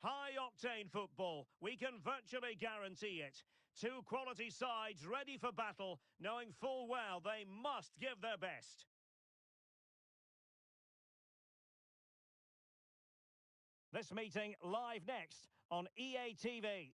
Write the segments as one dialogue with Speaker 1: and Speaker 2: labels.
Speaker 1: High-octane football, we can virtually guarantee it. Two quality sides ready for battle, knowing full well they must give their best. This meeting live next on EA TV.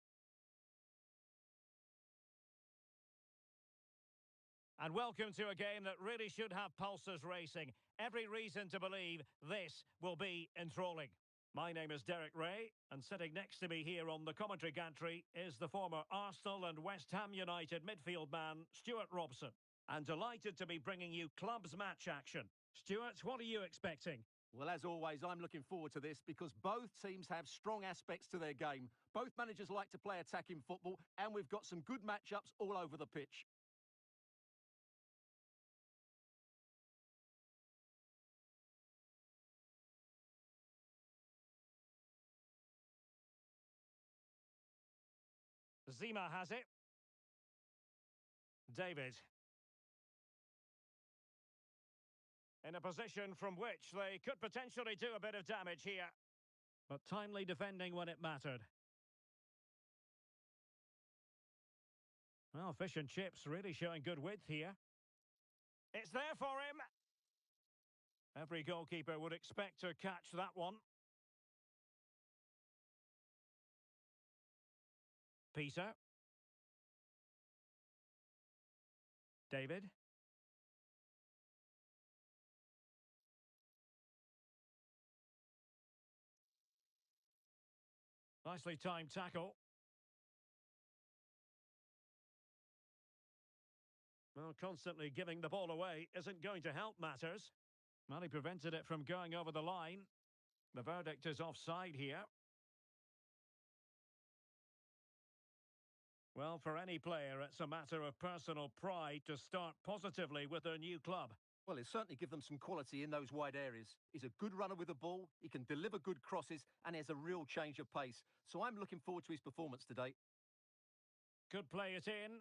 Speaker 1: And welcome to a game that really should have pulses racing. Every reason to believe this will be enthralling. My name is Derek Ray, and sitting next to me here on the commentary gantry is the former Arsenal and West Ham United midfield man, Stuart Robson. And delighted to be bringing you clubs match action. Stuart, what are you expecting?
Speaker 2: Well, as always, I'm looking forward to this because both teams have strong aspects to their game. Both managers like to play attacking football, and we've got some good matchups all over the pitch.
Speaker 1: Zima has it. David. In a position from which they could potentially do a bit of damage here. But timely defending when it mattered. Well, fish and chips really showing good width here. It's there for him. Every goalkeeper would expect to catch that one. Peter. David. Nicely timed tackle. Well, constantly giving the ball away isn't going to help matters. Well, he prevented it from going over the line. The verdict is offside here. Well, for any player, it's a matter of personal pride to start positively with their new club.
Speaker 2: Well, he'll certainly give them some quality in those wide areas. He's a good runner with the ball, he can deliver good crosses, and he has a real change of pace. So I'm looking forward to his performance today.
Speaker 1: Could play it in.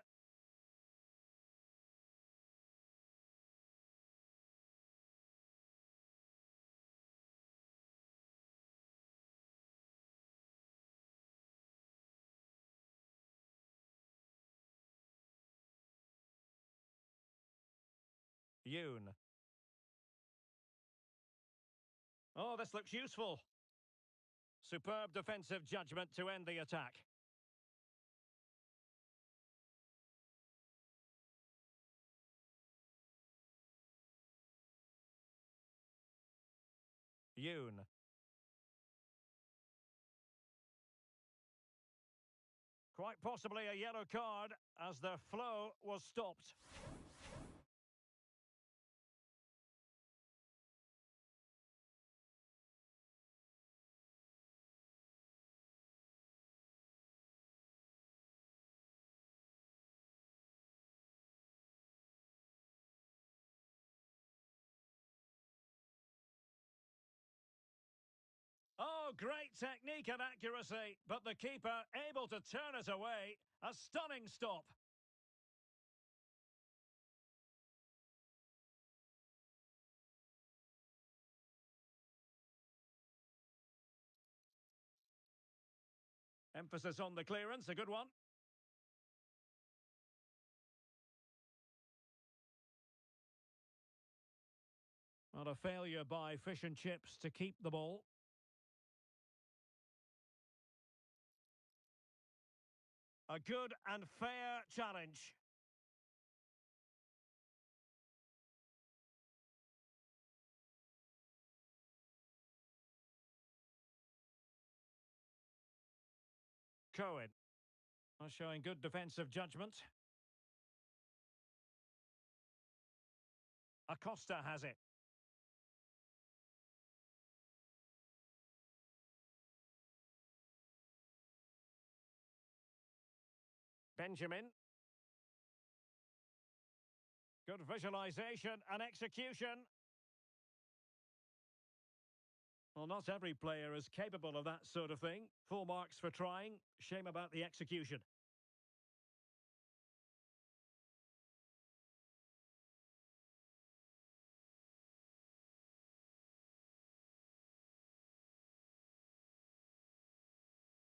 Speaker 1: Yoon. Oh, this looks useful. Superb defensive judgment to end the attack. Yoon. Quite possibly a yellow card as their flow was stopped. Oh, great technique and accuracy, but the keeper able to turn it away. A stunning stop. Emphasis on the clearance, a good one. Not a failure by Fish and Chips to keep the ball. A good and fair challenge. Cohen. Showing good defensive judgment. Acosta has it. Benjamin. Good visualisation and execution. Well, not every player is capable of that sort of thing. Full marks for trying. Shame about the execution.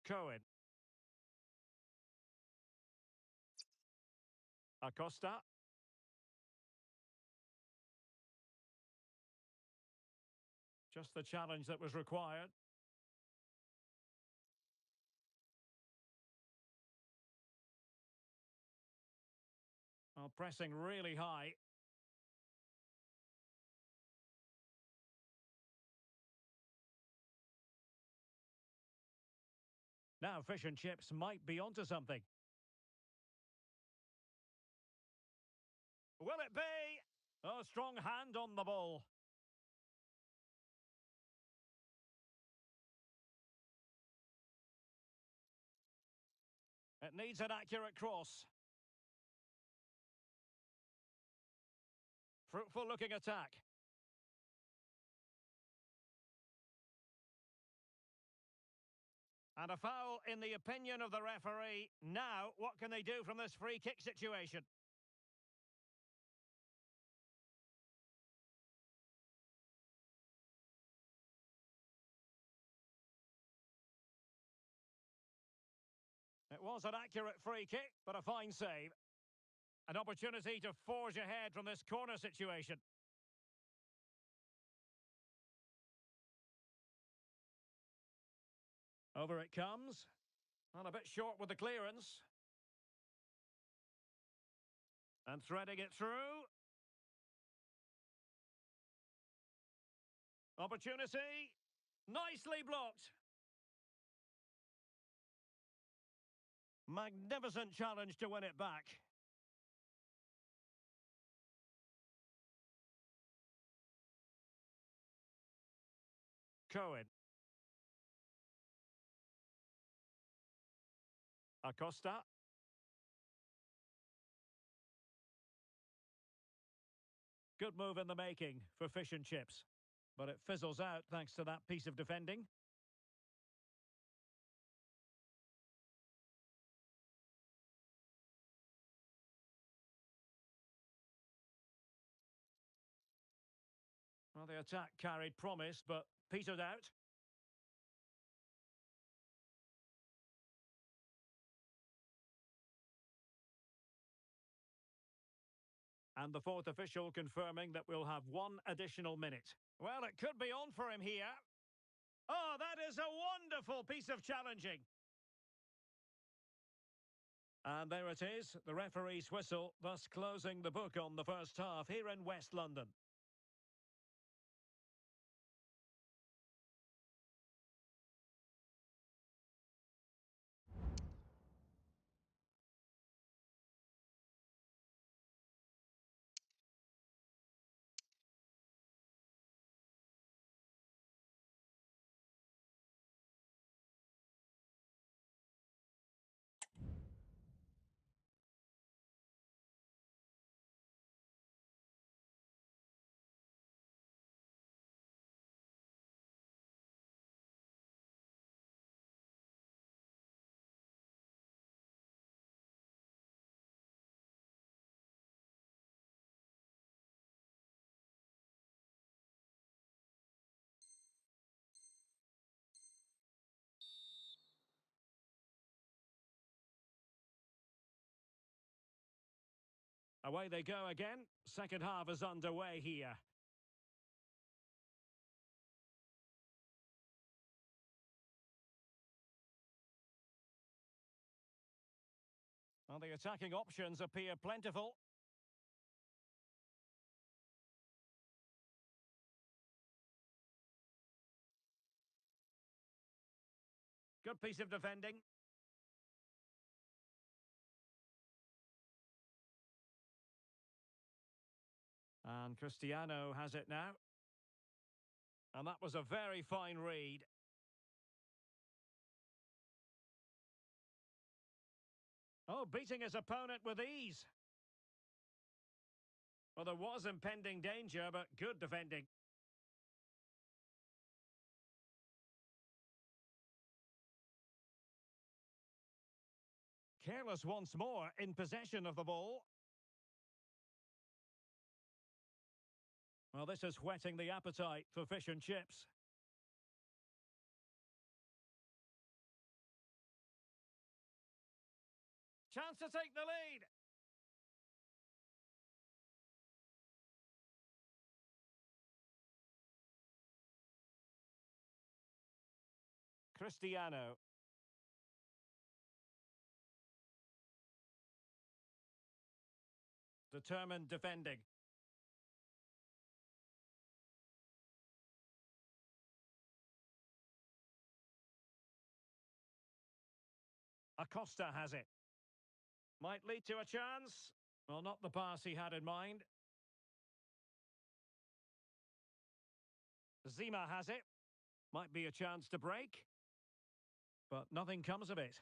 Speaker 1: Cohen. Acosta. Just the challenge that was required. Well, pressing really high. Now fish and chips might be onto something. Will it be? Oh, strong hand on the ball. It needs an accurate cross. Fruitful looking attack. And a foul in the opinion of the referee. Now, what can they do from this free kick situation? It was an accurate free kick, but a fine save. An opportunity to forge ahead from this corner situation. Over it comes. And a bit short with the clearance. And threading it through. Opportunity. Nicely blocked. Magnificent challenge to win it back. Cohen. Acosta. Good move in the making for fish and chips. But it fizzles out thanks to that piece of defending. Well, the attack carried promise, but petered out. And the fourth official confirming that we'll have one additional minute. Well, it could be on for him here. Oh, that is a wonderful piece of challenging. And there it is, the referee's whistle, thus closing the book on the first half here in West London. Away they go again. Second half is underway here. Well, the attacking options appear plentiful. Good piece of defending. And Cristiano has it now. And that was a very fine read. Oh, beating his opponent with ease. Well, there was impending danger, but good defending. Careless once more in possession of the ball. Well, this is whetting the appetite for fish and chips. Chance to take the lead. Cristiano. Determined defending. Acosta has it. Might lead to a chance. Well, not the pass he had in mind. Zima has it. Might be a chance to break. But nothing comes of it.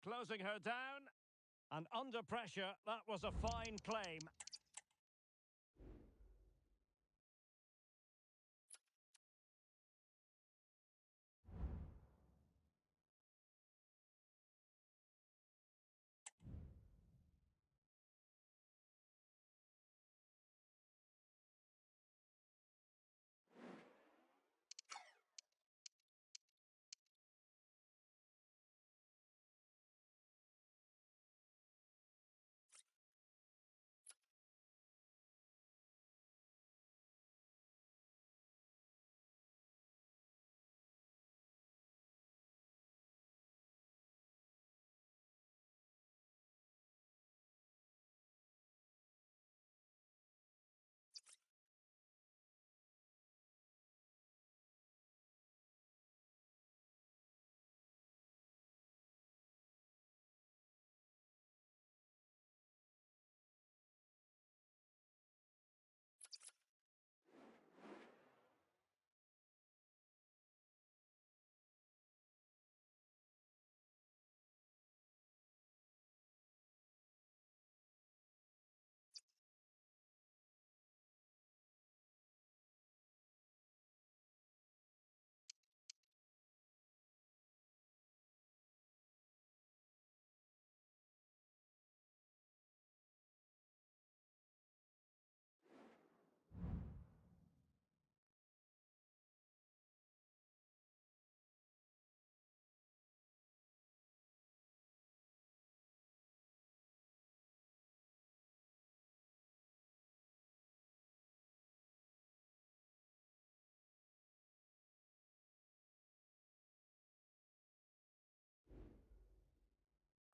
Speaker 1: Closing her down. And under pressure, that was a fine claim.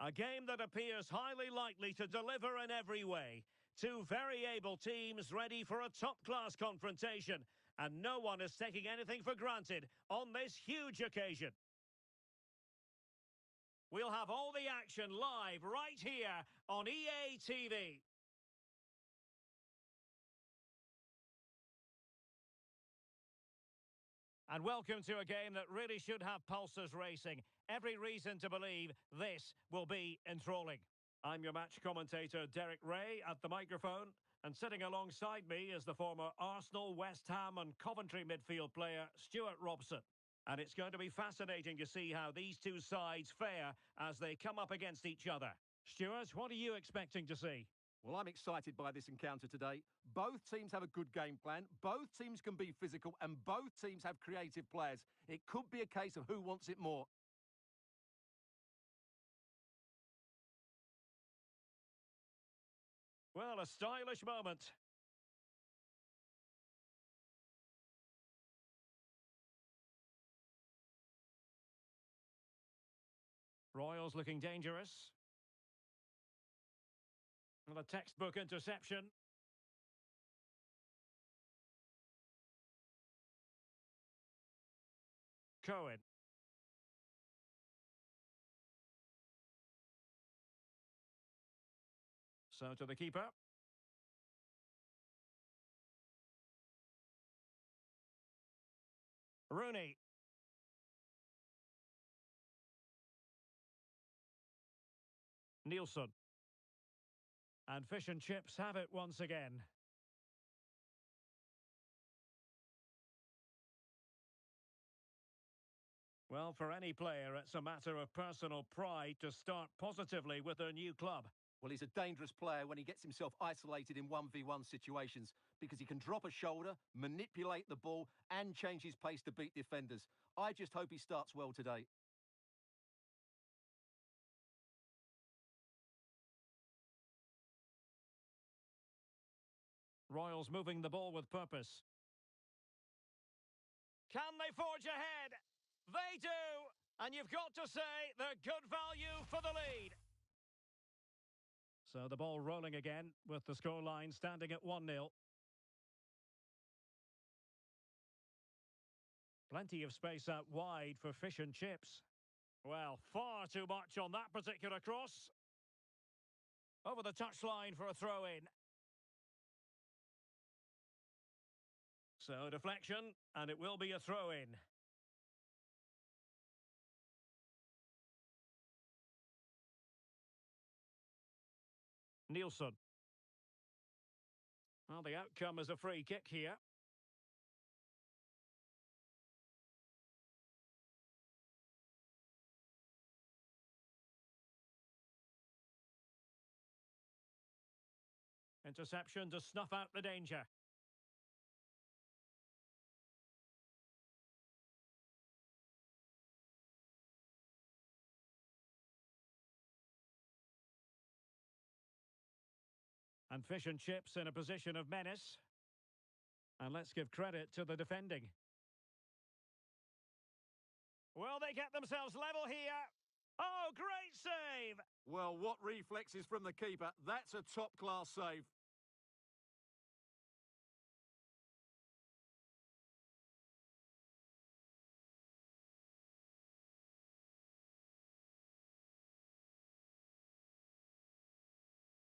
Speaker 1: A game that appears highly likely to deliver in every way. Two very able teams ready for a top-class confrontation. And no one is taking anything for granted on this huge occasion. We'll have all the action live right here on EA TV. And welcome to a game that really should have pulses racing. Every reason to believe this will be enthralling. I'm your match commentator, Derek Ray, at the microphone. And sitting alongside me is the former Arsenal, West Ham and Coventry midfield player, Stuart Robson. And it's going to be fascinating to see how these two sides fare as they come up against each other. Stuart, what are you expecting to see?
Speaker 2: Well, I'm excited by this encounter today. Both teams have a good game plan, both teams can be physical, and both teams have creative players. It could be a case of who wants it more.
Speaker 1: Well, a stylish moment. Royals looking dangerous. And a textbook interception. Cohen. So to the keeper. Rooney. Nielsen. And fish and chips have it once again. Well, for any player, it's a matter of personal pride to start positively with their new club.
Speaker 2: Well, he's a dangerous player when he gets himself isolated in 1v1 situations because he can drop a shoulder, manipulate the ball and change his pace to beat defenders. I just hope he starts well today.
Speaker 1: Royals moving the ball with purpose. Can they forge ahead? They do! And you've got to say they're good value for the lead. So the ball rolling again with the scoreline standing at 1-0. Plenty of space out wide for fish and chips. Well, far too much on that particular cross. Over the touchline for a throw-in. So deflection, and it will be a throw-in. Nielsen. Well, the outcome is a free kick here. Interception to snuff out the danger. And fish and chips in a position of menace. And let's give credit to the defending. Will they get themselves level here? Oh, great save!
Speaker 2: Well, what reflexes from the keeper. That's a top-class save.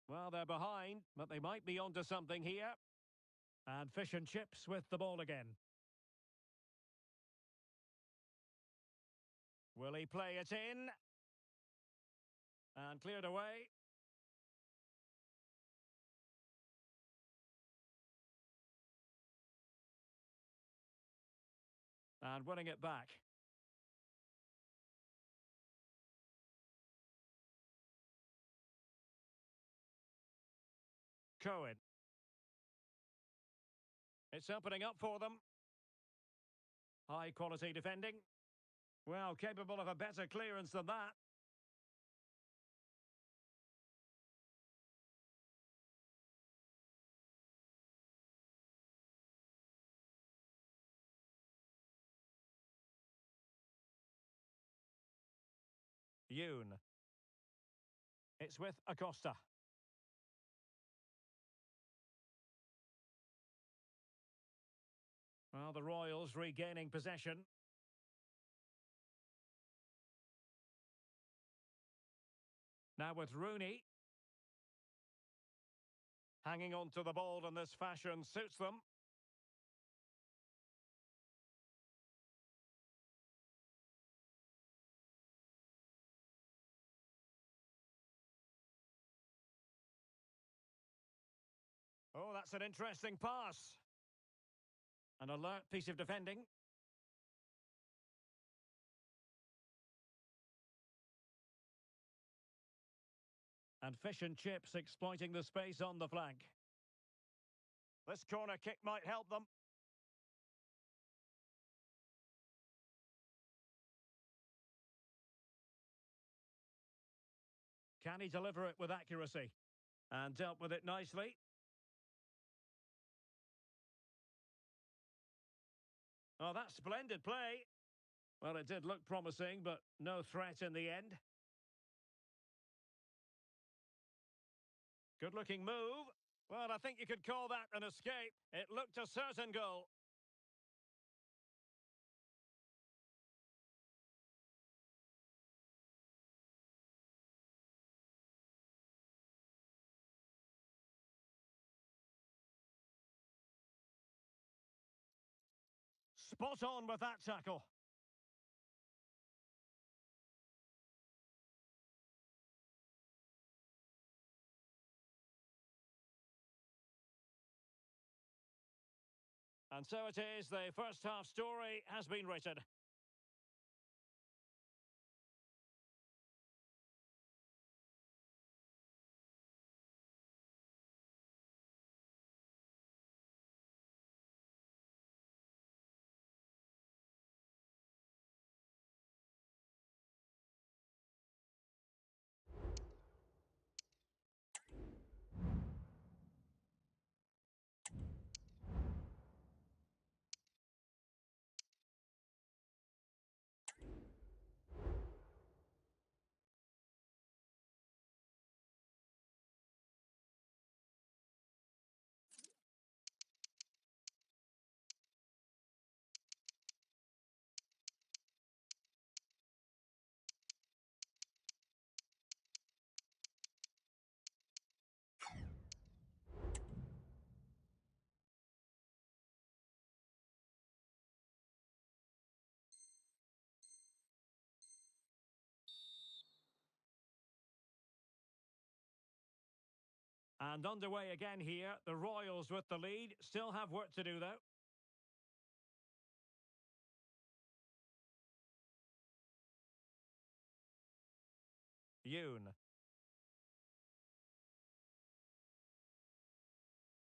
Speaker 1: Well, they're behind, but they might be onto something here. And fish and chips with the ball again. Will he play it in? And cleared away. And winning it back. Cohen. It's opening up for them. High quality defending. Well, capable of a better clearance than that. Yoon. It's with Acosta. Well, the Royals regaining possession. Now with Rooney. Hanging on to the ball in this fashion suits them. Oh, that's an interesting pass. An alert piece of defending. And fish and chips exploiting the space on the flank. This corner kick might help them. Can he deliver it with accuracy? And dealt with it nicely. Oh, that's splendid play. Well, it did look promising, but no threat in the end. Good-looking move. Well, I think you could call that an escape. It looked a certain goal. Spot on with that tackle. And so it is, the first half story has been written. And underway again here. The Royals with the lead. Still have work to do, though. Yoon.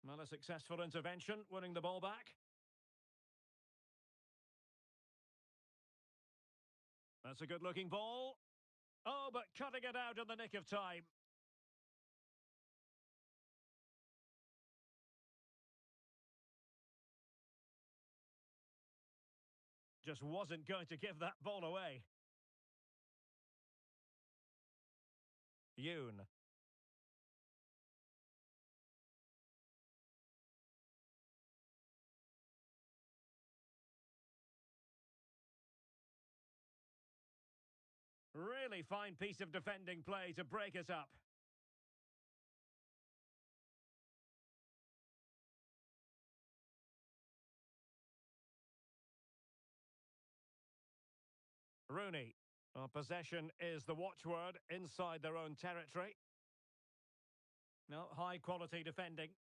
Speaker 1: Well, a successful intervention, winning the ball back. That's a good-looking ball. Oh, but cutting it out in the nick of time. Just wasn't going to give that ball away. Yoon. Really fine piece of defending play to break us up. Rooney. Well, possession is the watchword inside their own territory. No, high quality defending.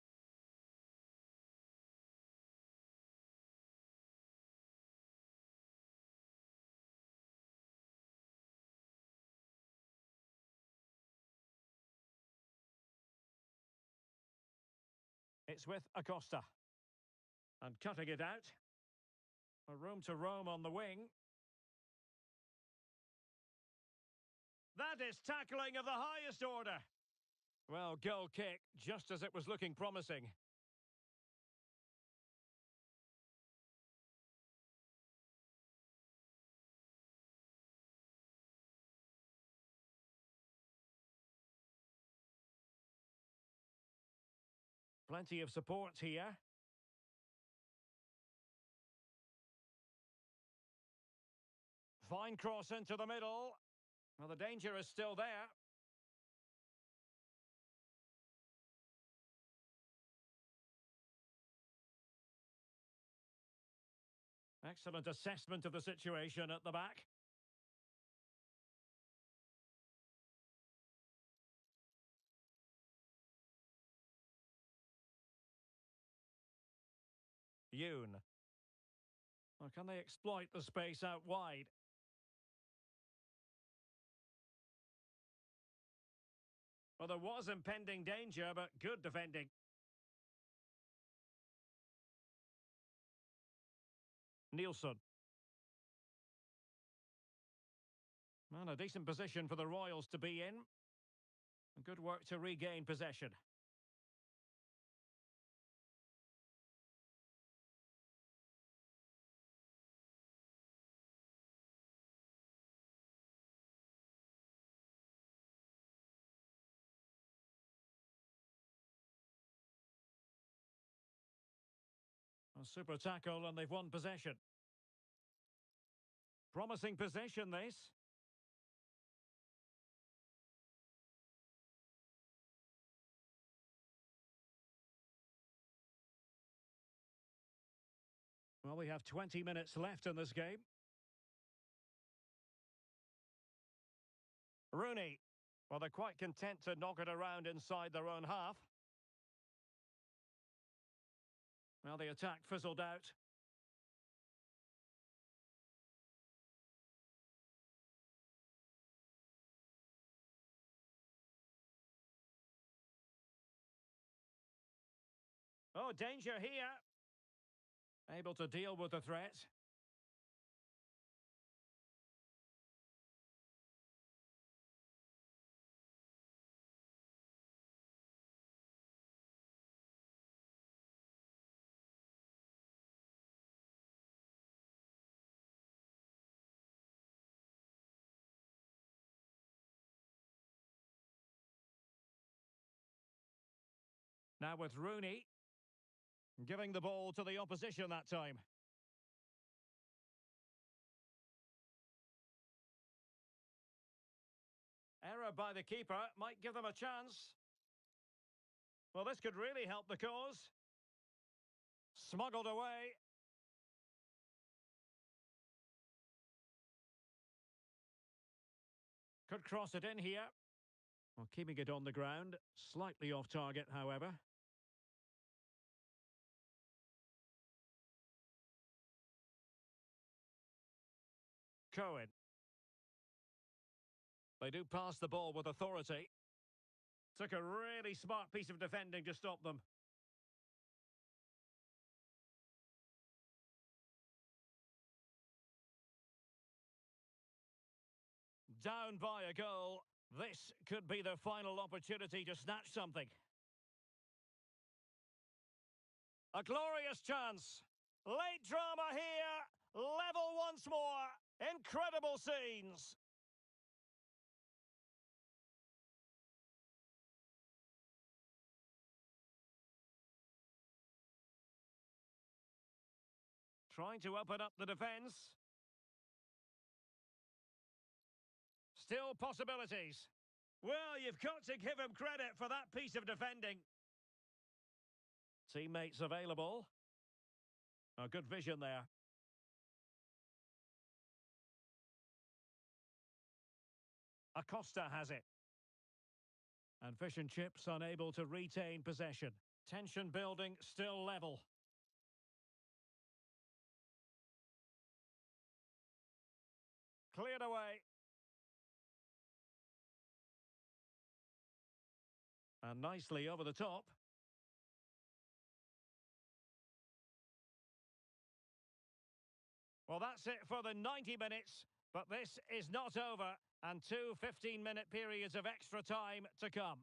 Speaker 1: It's with Acosta. And cutting it out. A room to roam on the wing. That is tackling of the highest order. Well, goal kick, just as it was looking promising. Plenty of support here. Fine cross into the middle. Well, the danger is still there. Excellent assessment of the situation at the back. Yoon. Well, can they exploit the space out wide? Well, there was impending danger, but good defending. Nielsen. Well, a decent position for the Royals to be in. Good work to regain possession. A super tackle and they've won possession. Promising possession, this. Well, we have 20 minutes left in this game. Rooney. Well, they're quite content to knock it around inside their own half. Well, the attack fizzled out. Oh, danger here. Able to deal with the threat. Now with Rooney. Giving the ball to the opposition that time. Error by the keeper might give them a chance. Well, this could really help the cause. Smuggled away. Could cross it in here. Well, keeping it on the ground, slightly off target, however. Cohen. They do pass the ball with authority. Took a really smart piece of defending to stop them. Down by a goal. This could be their final opportunity to snatch something. A glorious chance. Late drama here. Level once more. Incredible scenes. Trying to open up the defence. Still possibilities. Well, you've got to give him credit for that piece of defending. Teammates available. A good vision there. Acosta has it. And Fish and Chips unable to retain possession. Tension building, still level. Cleared away. And nicely over the top. Well, that's it for the 90 minutes. But this is not over. And two 15-minute periods of extra time to come.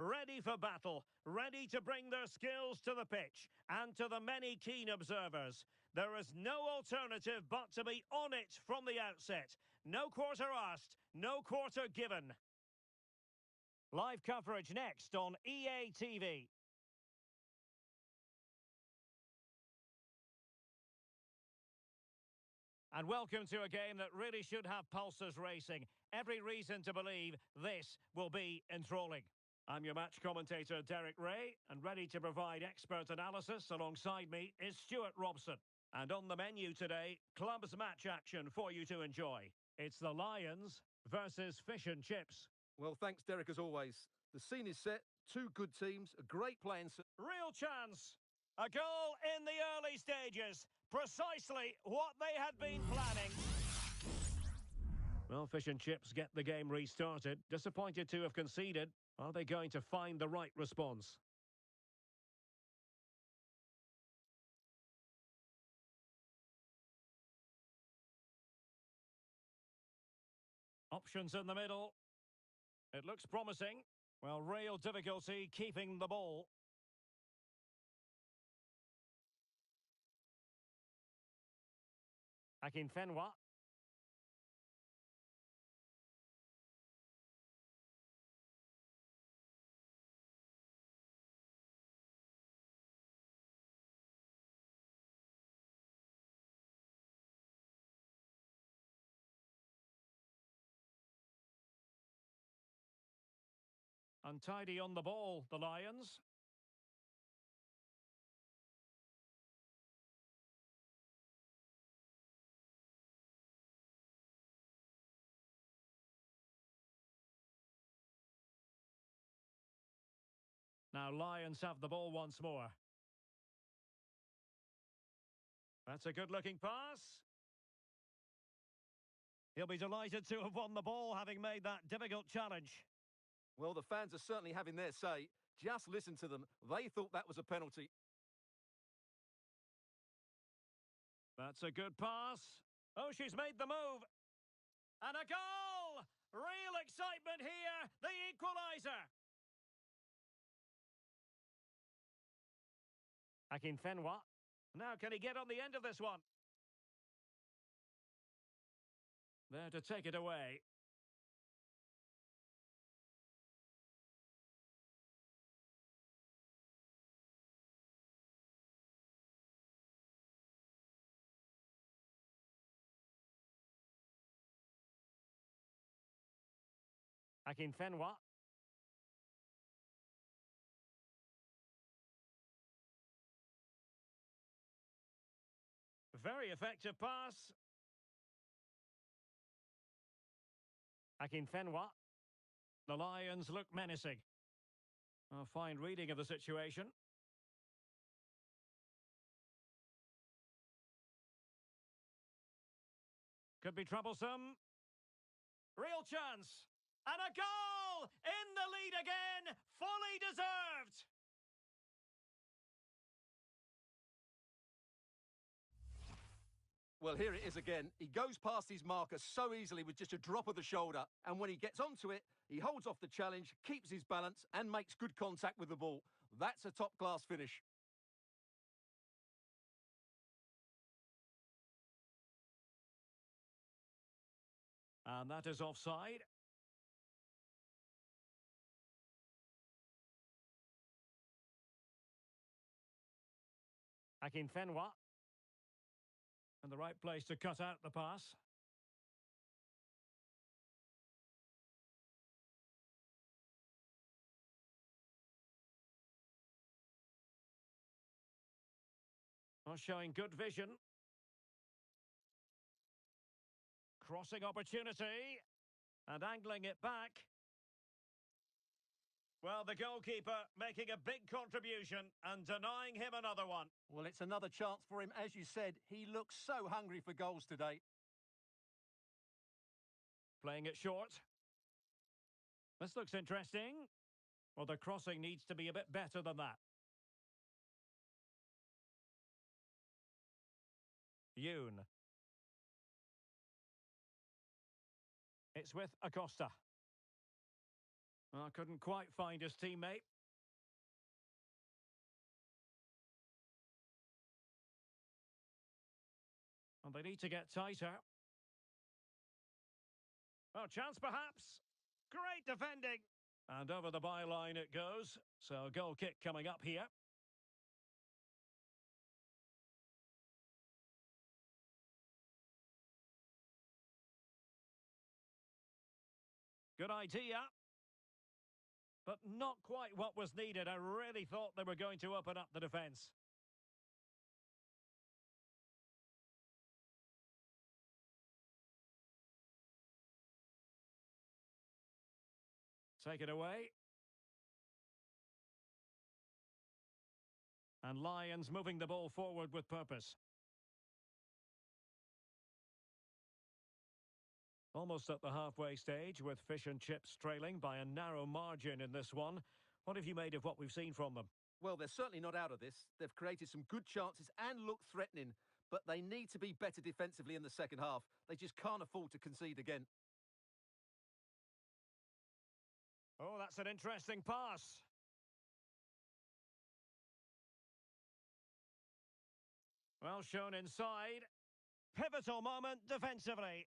Speaker 1: ready for battle, ready to bring their skills to the pitch. And to the many keen observers, there is no alternative but to be on it from the outset. No quarter asked, no quarter given. Live coverage next on EA TV. And welcome to a game that really should have pulses racing. Every reason to believe this will be enthralling. I'm your match commentator, Derek Ray, and ready to provide expert analysis alongside me is Stuart Robson. And on the menu today, clubs match action for you to enjoy. It's the Lions versus Fish and Chips.
Speaker 2: Well, thanks, Derek, as always. The scene is set. Two good teams, a great playing...
Speaker 1: Real chance. A goal in the early stages. Precisely what they had been planning. Well, Fish and Chips get the game restarted. Disappointed to have conceded. Are they going to find the right response? Options in the middle. It looks promising. Well, real difficulty keeping the ball. Akinfenwa. Untidy on the ball, the Lions. Now Lions have the ball once more. That's a good-looking pass. He'll be delighted to have won the ball, having made that difficult challenge.
Speaker 2: Well, the fans are certainly having their say. Just listen to them. They thought that was a penalty.
Speaker 1: That's a good pass. Oh, she's made the move. And a goal! Real excitement here. The equaliser. Akinfenwa. Now, can he get on the end of this one? There to take it away. Akinfenwa. Very effective pass. Akinfenwa. The Lions look menacing. A fine reading of the situation. Could be troublesome. Real chance. And a goal! In the lead again! Fully deserved!
Speaker 2: Well, here it is again. He goes past his marker so easily with just a drop of the shoulder. And when he gets onto it, he holds off the challenge, keeps his balance and makes good contact with the ball. That's a top-class finish.
Speaker 1: And that is offside. Akinfenwa. And the right place to cut out the pass. Well, showing good vision. Crossing opportunity. And angling it back. Well, the goalkeeper making a big contribution and denying him another one.
Speaker 2: Well, it's another chance for him. As you said, he looks so hungry for goals today.
Speaker 1: Playing it short. This looks interesting. Well, the crossing needs to be a bit better than that. Yoon. It's with Acosta. Oh, couldn't quite find his teammate. And they need to get tighter. Oh, chance perhaps. Great defending. And over the byline it goes. So goal kick coming up here. Good idea. But not quite what was needed. I really thought they were going to open up the defence. Take it away. And Lions moving the ball forward with purpose. Almost at the halfway stage with Fish and Chips trailing by a narrow margin in this one. What have you made of what we've seen from them?
Speaker 2: Well, they're certainly not out of this. They've created some good chances and look threatening, but they need to be better defensively in the second half. They just can't afford to concede again.
Speaker 1: Oh, that's an interesting pass. Well shown inside. Pivotal moment defensively.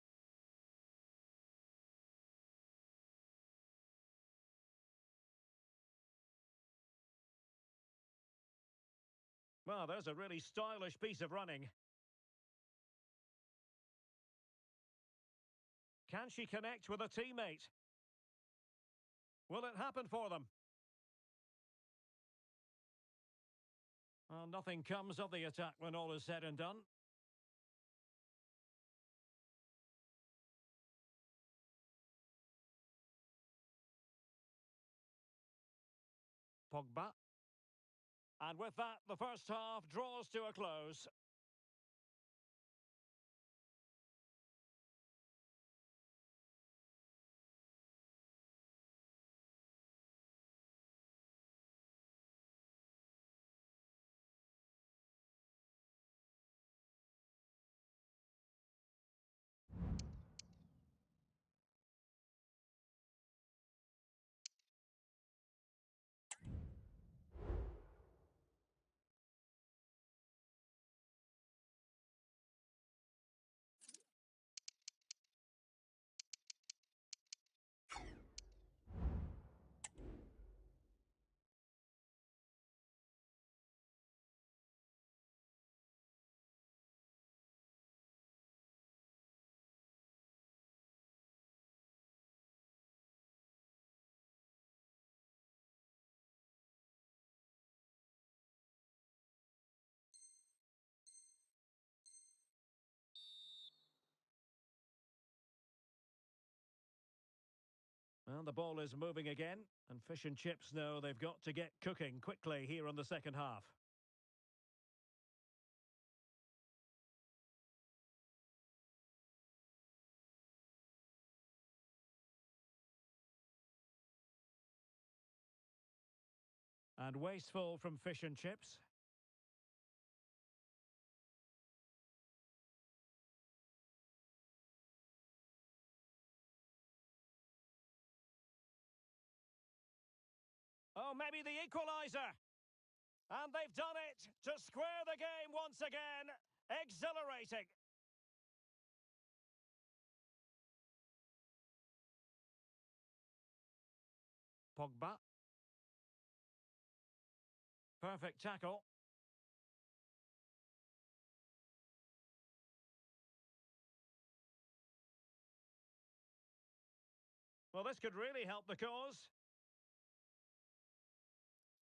Speaker 1: Well, there's a really stylish piece of running. Can she connect with a teammate? Will it happen for them? Well, nothing comes of the attack when all is said and done. Pogba. And with that, the first half draws to a close. Well, the ball is moving again, and Fish and Chips know they've got to get cooking quickly here on the second half. And wasteful from Fish and Chips. Oh, maybe the equaliser. And they've done it to square the game once again. Exhilarating. Pogba. Perfect tackle. Well, this could really help the cause.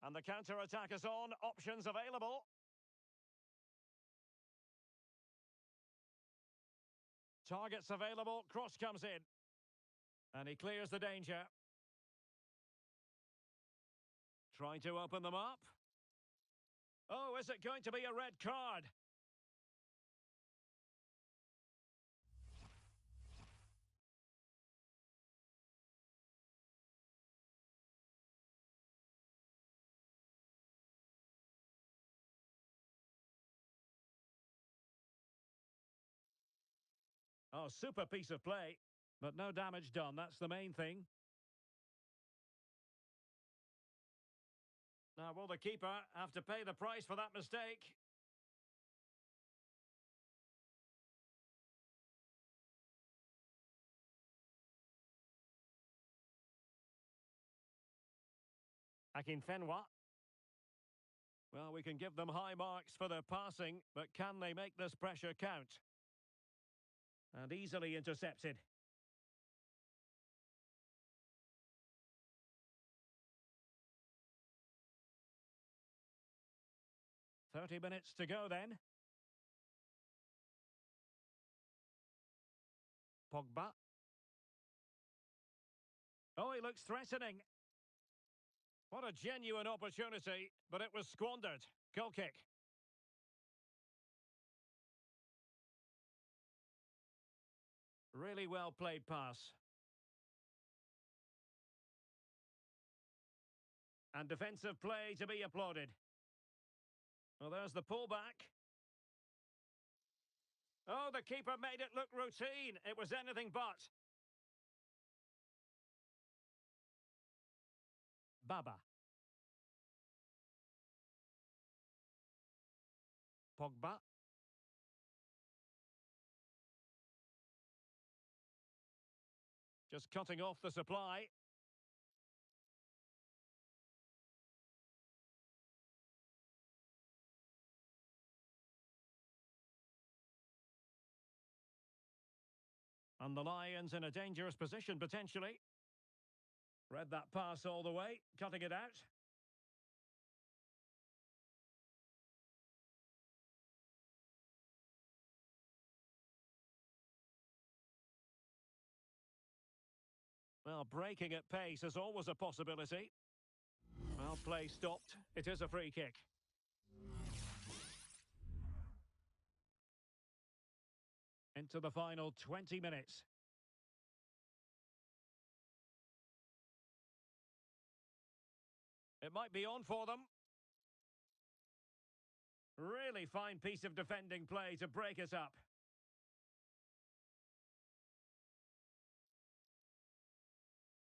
Speaker 1: And the counter-attack is on. Options available. Targets available. Cross comes in. And he clears the danger. Trying to open them up. Oh, is it going to be a red card? Oh, super piece of play. But no damage done. That's the main thing. Will the keeper have to pay the price for that mistake? Akinfenwa. Well, we can give them high marks for their passing, but can they make this pressure count? And easily intercepted. 30 minutes to go then. Pogba. Oh, he looks threatening. What a genuine opportunity, but it was squandered. Goal kick. Really well played pass. And defensive play to be applauded. Well, there's the pullback. Oh, the keeper made it look routine. It was anything but. Baba. Pogba. Just cutting off the supply. And the Lions in a dangerous position, potentially. Read that pass all the way, cutting it out. Well, breaking at pace is always a possibility. Well, play stopped. It is a free kick. Into the final 20 minutes. It might be on for them. Really fine piece of defending play to break us up.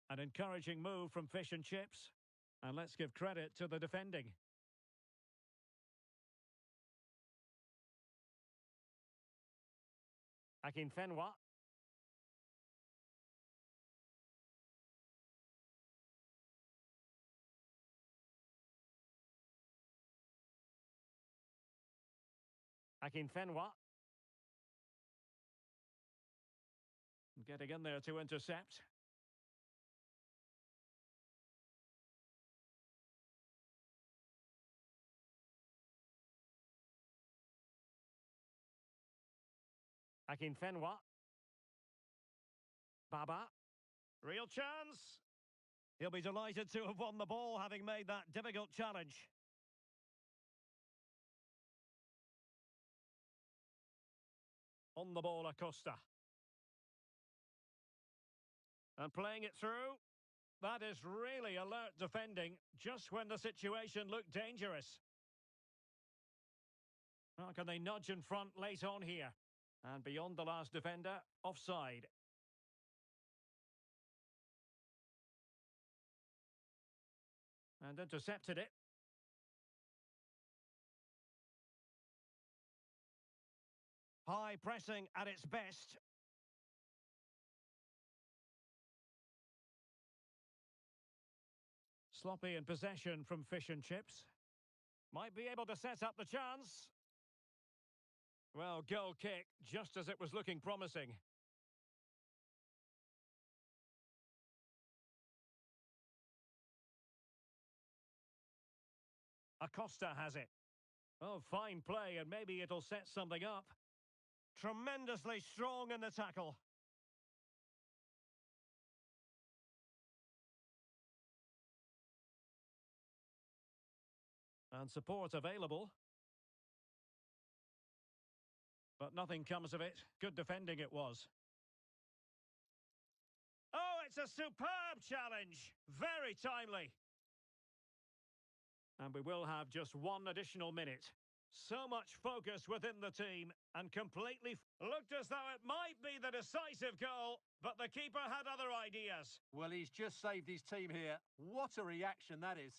Speaker 1: An encouraging move from Fish and Chips. And let's give credit to the defending. Akinfenwa. Akinfenwa. Getting in there to intercept. Akinfenwa. Baba. Real chance. He'll be delighted to have won the ball, having made that difficult challenge. On the ball, Acosta. And playing it through. That is really alert defending, just when the situation looked dangerous. How can they nudge in front late on here? And beyond the last defender, offside. And intercepted it. High pressing at its best. Sloppy in possession from Fish and Chips. Might be able to set up the chance. Well, goal kick, just as it was looking promising. Acosta has it. Oh, fine play, and maybe it'll set something up. Tremendously strong in the tackle. And support available. But nothing comes of it. Good defending it was. Oh, it's a superb challenge. Very timely. And we will have just one additional minute. So much focus within the team and completely looked as though it might be the decisive goal, but the keeper had other ideas.
Speaker 2: Well, he's just saved his team here. What a reaction that is.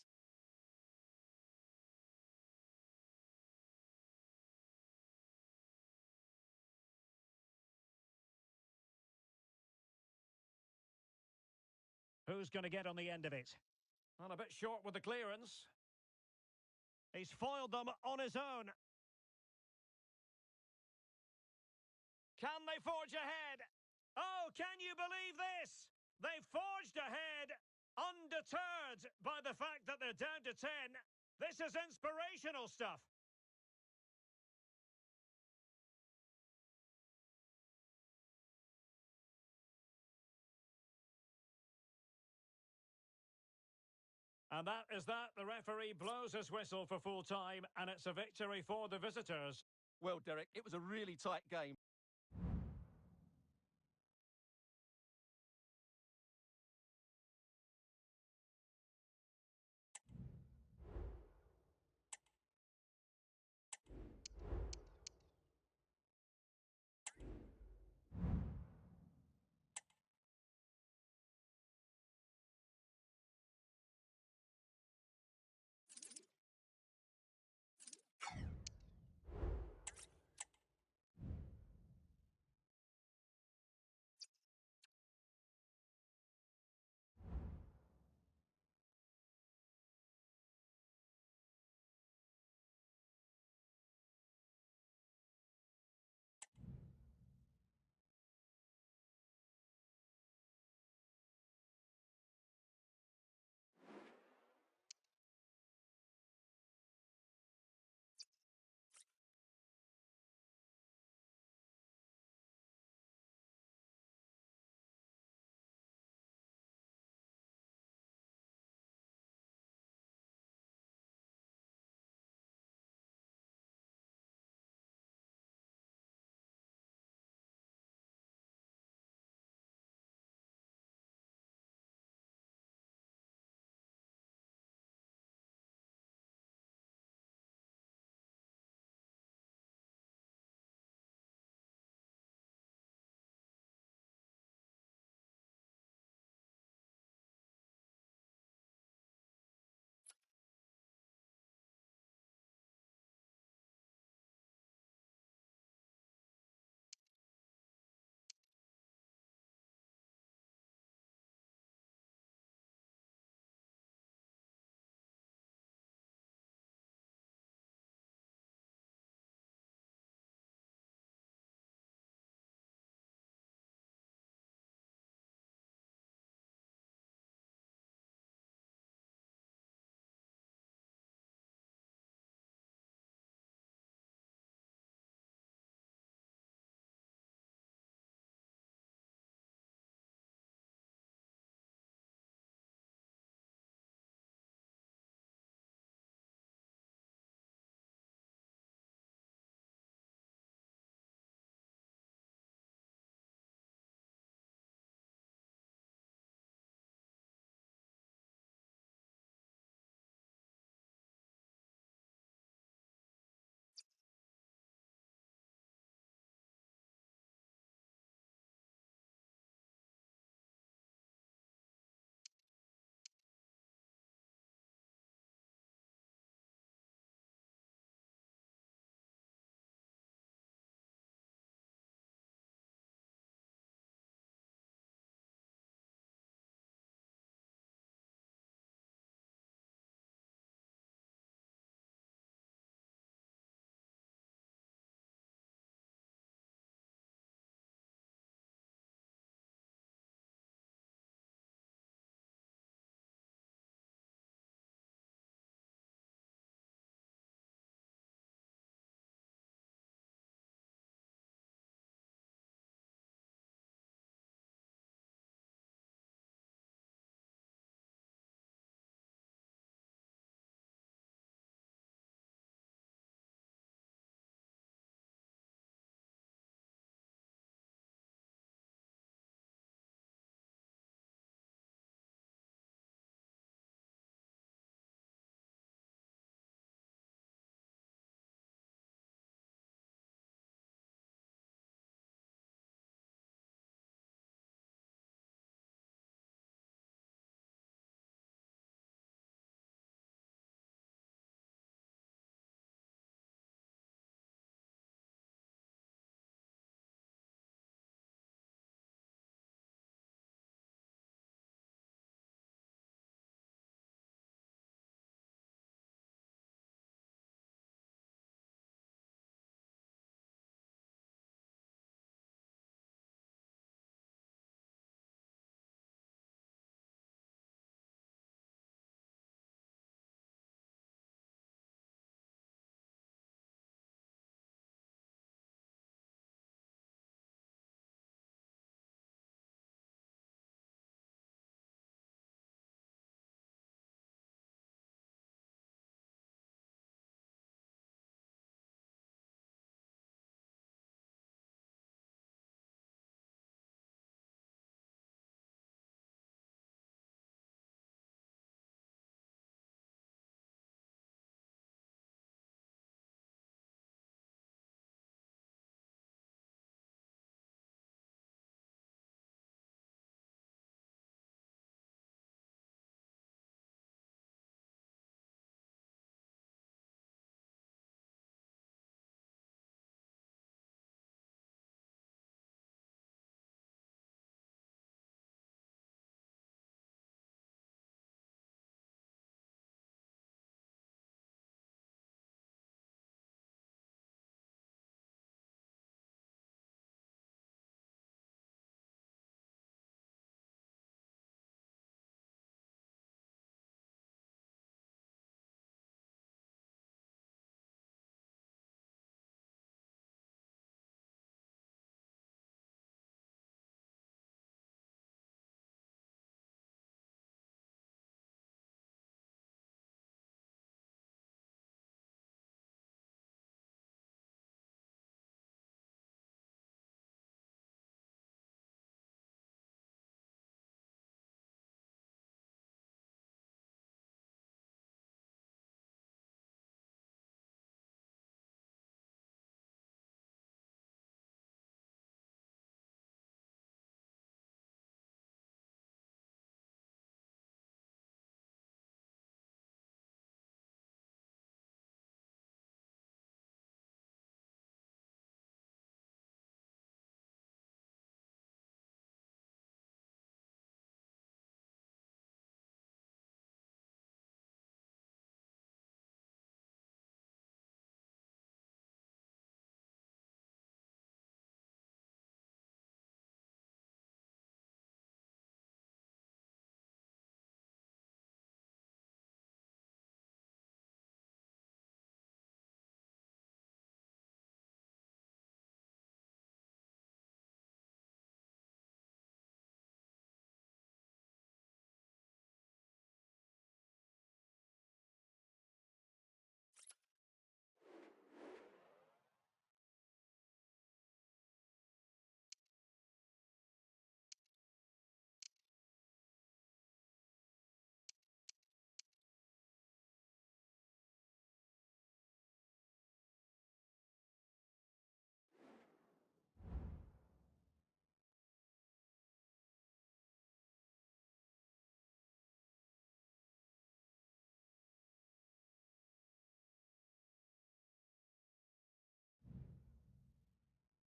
Speaker 1: who's going to get on the end of it. Well, a bit short with the clearance. He's foiled them on his own. Can they forge ahead? Oh, can you believe this? They forged ahead, undeterred by the fact that they're down to 10. This is inspirational stuff. And that is that. The referee blows his whistle for full time, and it's a victory for the visitors.
Speaker 2: Well, Derek, it was a really tight game.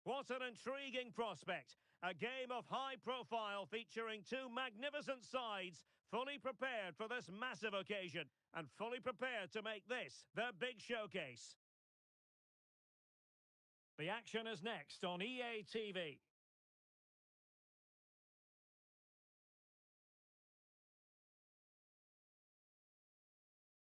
Speaker 1: What an intriguing prospect. A game of high profile featuring two magnificent sides, fully prepared for this massive occasion and fully prepared to make this their big showcase. The action is next on EA TV.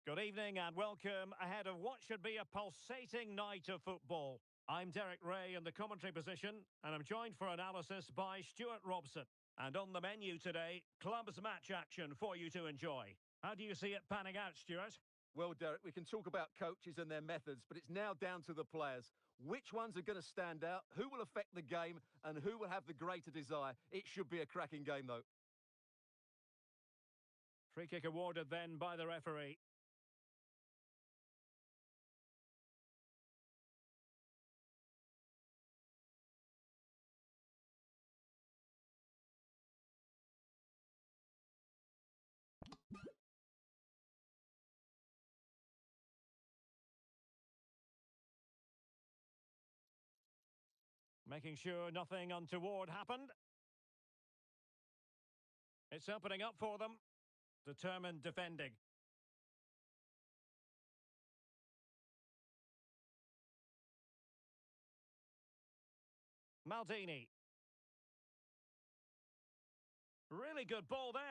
Speaker 1: Good evening and welcome ahead of what should be a pulsating night of football. I'm Derek Ray in the commentary position, and I'm joined for analysis by Stuart Robson. And on the menu today, clubs match action for you to enjoy. How do you see it panning out, Stuart?
Speaker 2: Well, Derek, we can talk about coaches and their methods, but it's now down to the players. Which ones are going to stand out, who will affect the game, and who will have the greater desire? It should be a cracking game, though.
Speaker 1: Free kick awarded then by the referee. Making sure nothing untoward happened. It's opening up for them. Determined defending. Maldini. Really good ball there.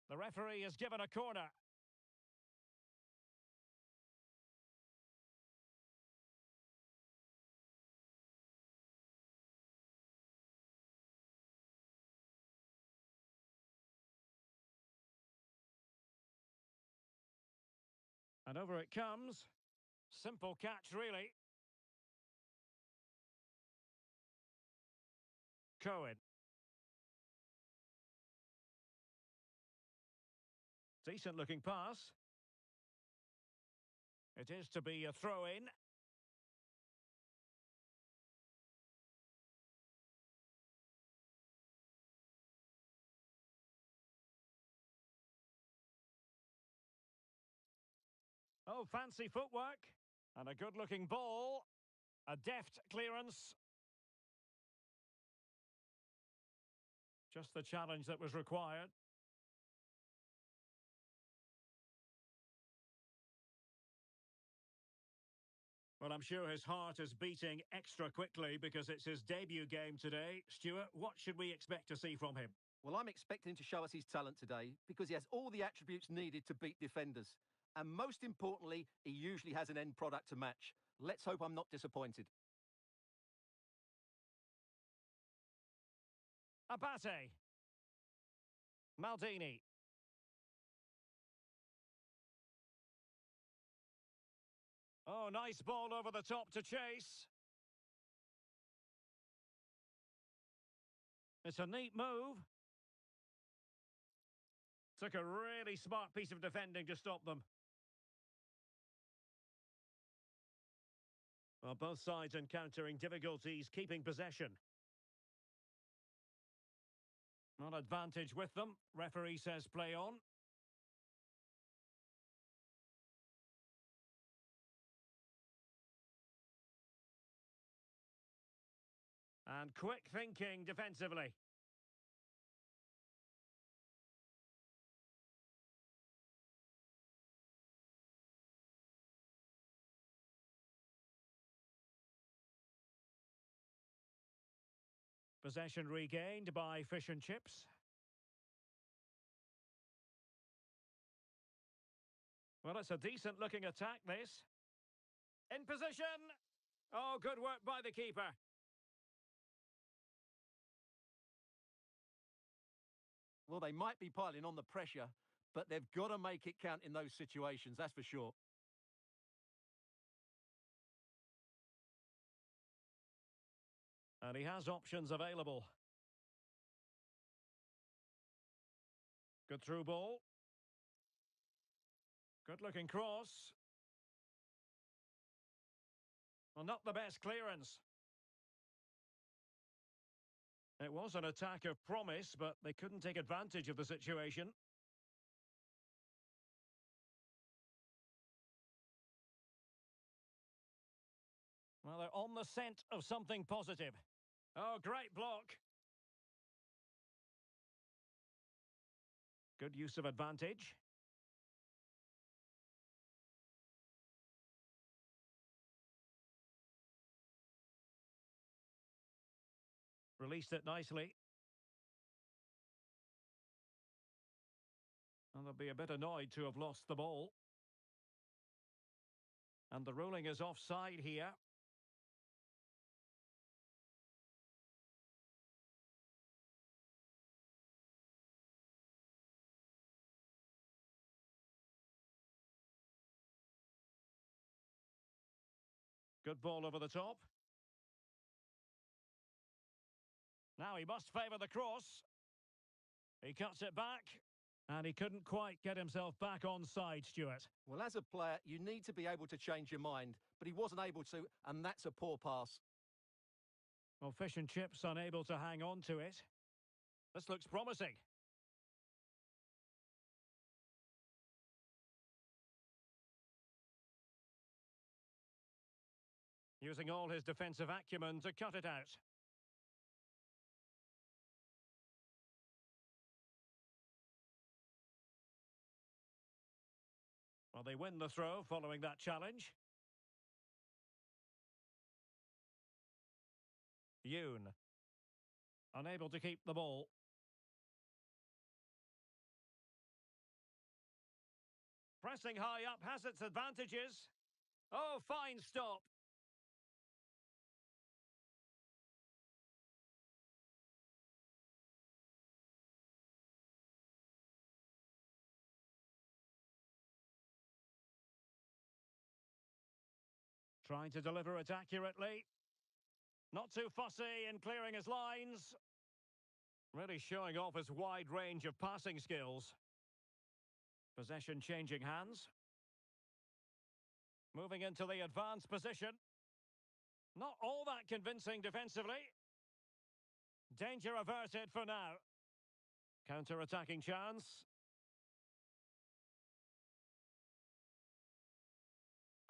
Speaker 1: The referee has given a corner. And over it comes. Simple catch, really. Cohen. Decent looking pass. It is to be a throw-in. Oh, fancy footwork. And a good-looking ball. A deft clearance. Just the challenge that was required. Well, I'm sure his heart is beating extra quickly because it's his debut game today. Stuart, what should we expect to see from him?
Speaker 2: Well, I'm expecting him to show us his talent today because he has all the attributes needed to beat defenders. And most importantly, he usually has an end product to match. Let's hope I'm not disappointed.
Speaker 1: Abate. Maldini. Oh, nice ball over the top to chase. It's a neat move. Took a really smart piece of defending to stop them. Well, both sides encountering difficulties keeping possession. Not advantage with them. Referee says play on. And quick thinking defensively. Possession regained by Fish and Chips. Well, it's a decent looking attack, this. In position. Oh, good work by the keeper.
Speaker 2: Well, they might be piling on the pressure, but they've got to make it count in those situations, that's for sure.
Speaker 1: And he has options available. Good through ball. Good looking cross. Well, not the best clearance. It was an attack of promise, but they couldn't take advantage of the situation. Well, they're on the scent of something positive. Oh, great block. Good use of advantage. Released it nicely. And they'll be a bit annoyed to have lost the ball. And the ruling is offside here. Good ball over the top. Now he must favour the cross. He cuts it back. And he couldn't quite get himself back on side, Stuart.
Speaker 2: Well, as a player, you need to be able to change your mind, but he wasn't able to, and that's a poor pass.
Speaker 1: Well, Fish and Chips unable to hang on to it. This looks promising. Using all his defensive acumen to cut it out. Well, they win the throw following that challenge. Yoon. Unable to keep the ball. Pressing high up has its advantages. Oh, fine stop. Trying to deliver it accurately. Not too fussy in clearing his lines. Really showing off his wide range of passing skills. Possession changing hands. Moving into the advanced position. Not all that convincing defensively. Danger averted for now. Counter-attacking chance.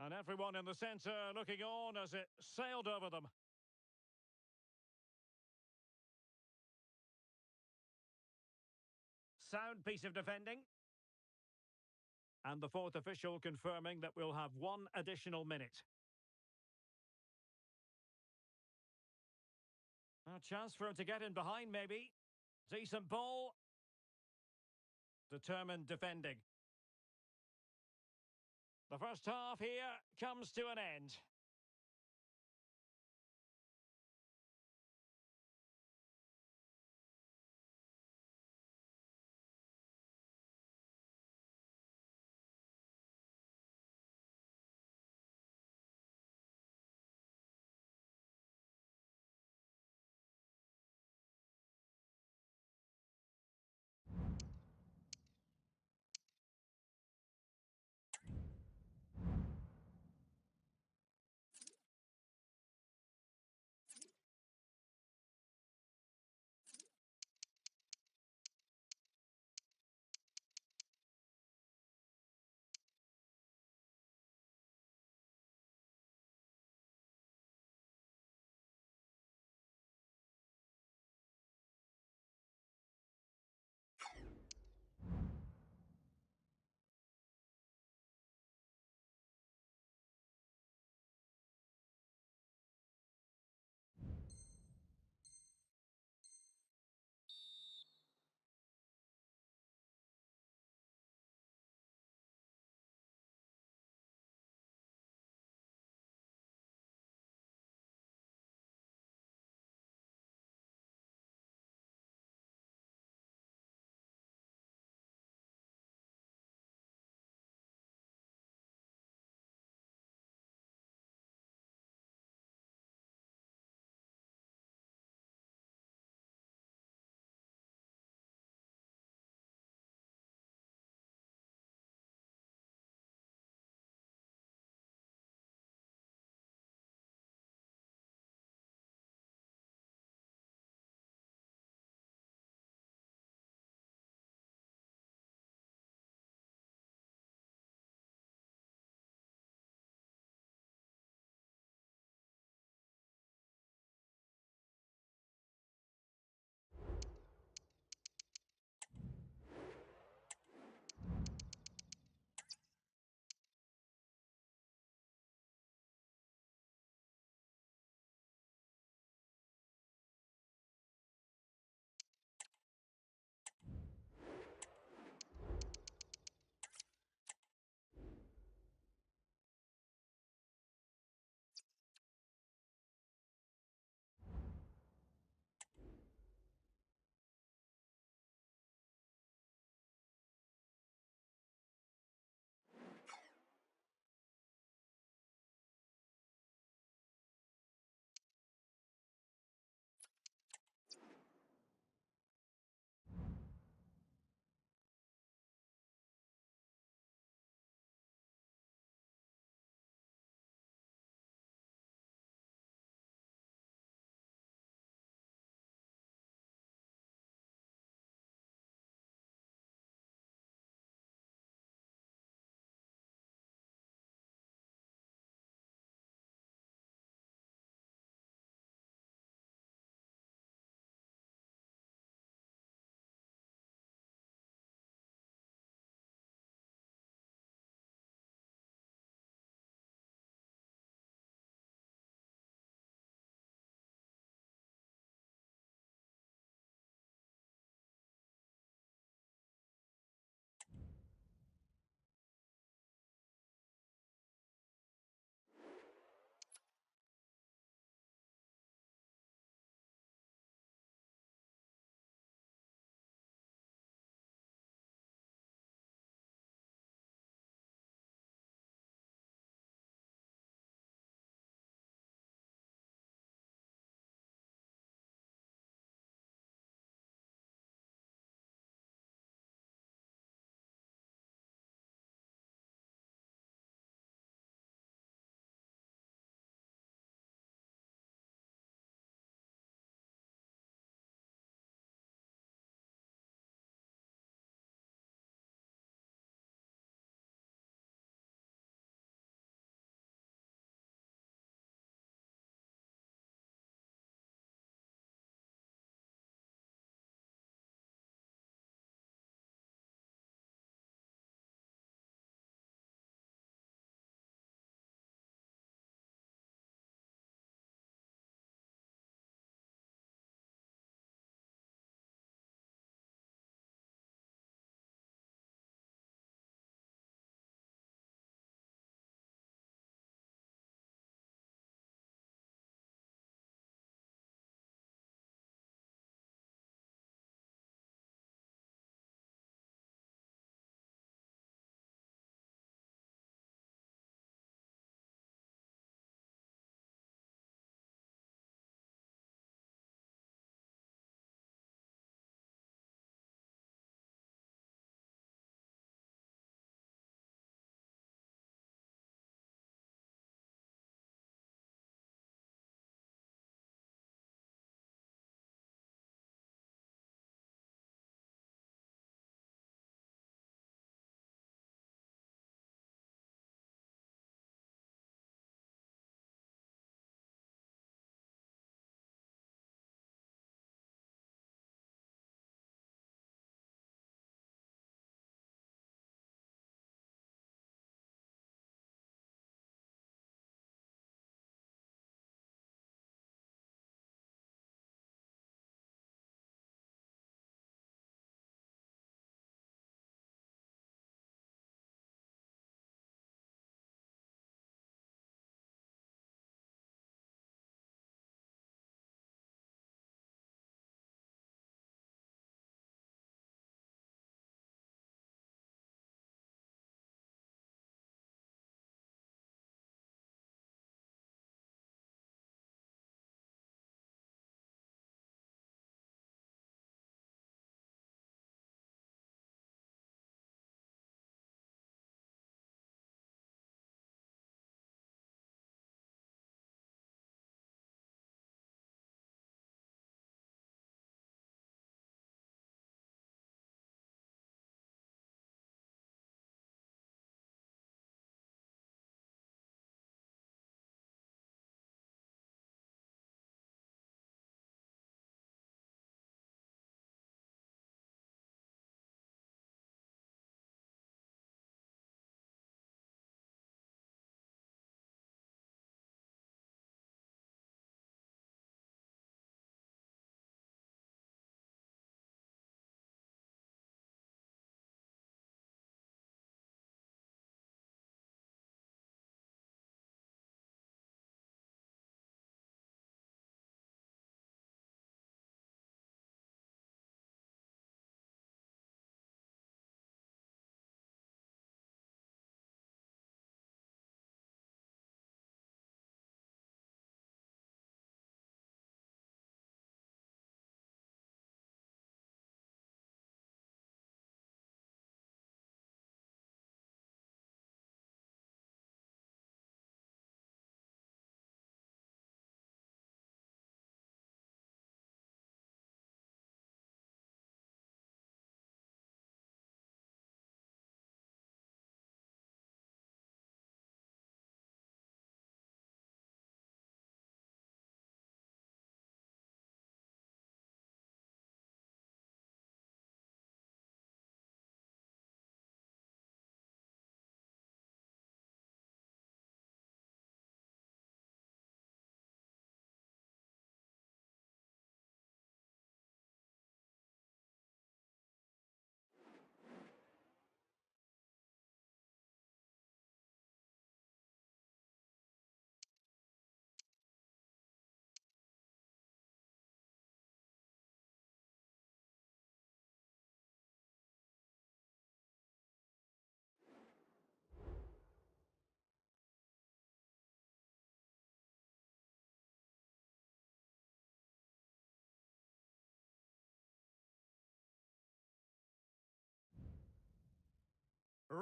Speaker 1: And everyone in the centre looking on as it sailed over them. Sound piece of defending. And the fourth official confirming that we'll have one additional minute. A chance for him to get in behind, maybe. Decent ball. Determined defending. The first half here comes to an end.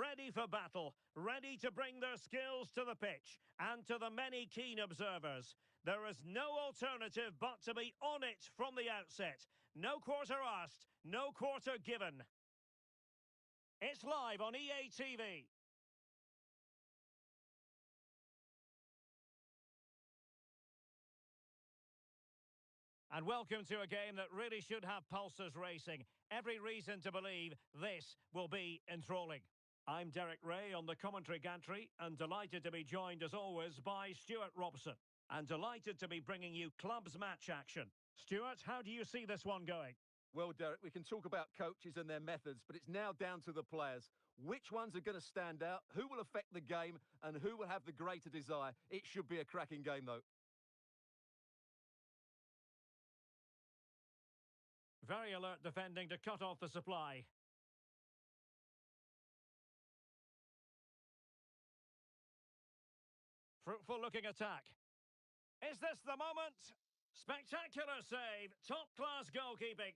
Speaker 1: ready for battle, ready to bring their skills to the pitch, and to the many keen observers, there is no alternative but to be on it from the outset. No quarter asked, no quarter given. It's live on EA TV. And welcome to a game that really should have pulses racing. Every reason to believe this will be enthralling. I'm Derek Ray on the commentary gantry and delighted to be joined as always by Stuart Robson. And delighted to be bringing you clubs match action. Stuart, how do you see this one going?
Speaker 2: Well, Derek, we can talk about coaches and their methods, but it's now down to the players. Which ones are going to stand out, who will affect the game, and who will have the greater desire? It should be a cracking game, though.
Speaker 1: Very alert defending to cut off the supply. Fruitful looking attack. Is this the moment? Spectacular save. Top class goalkeeping.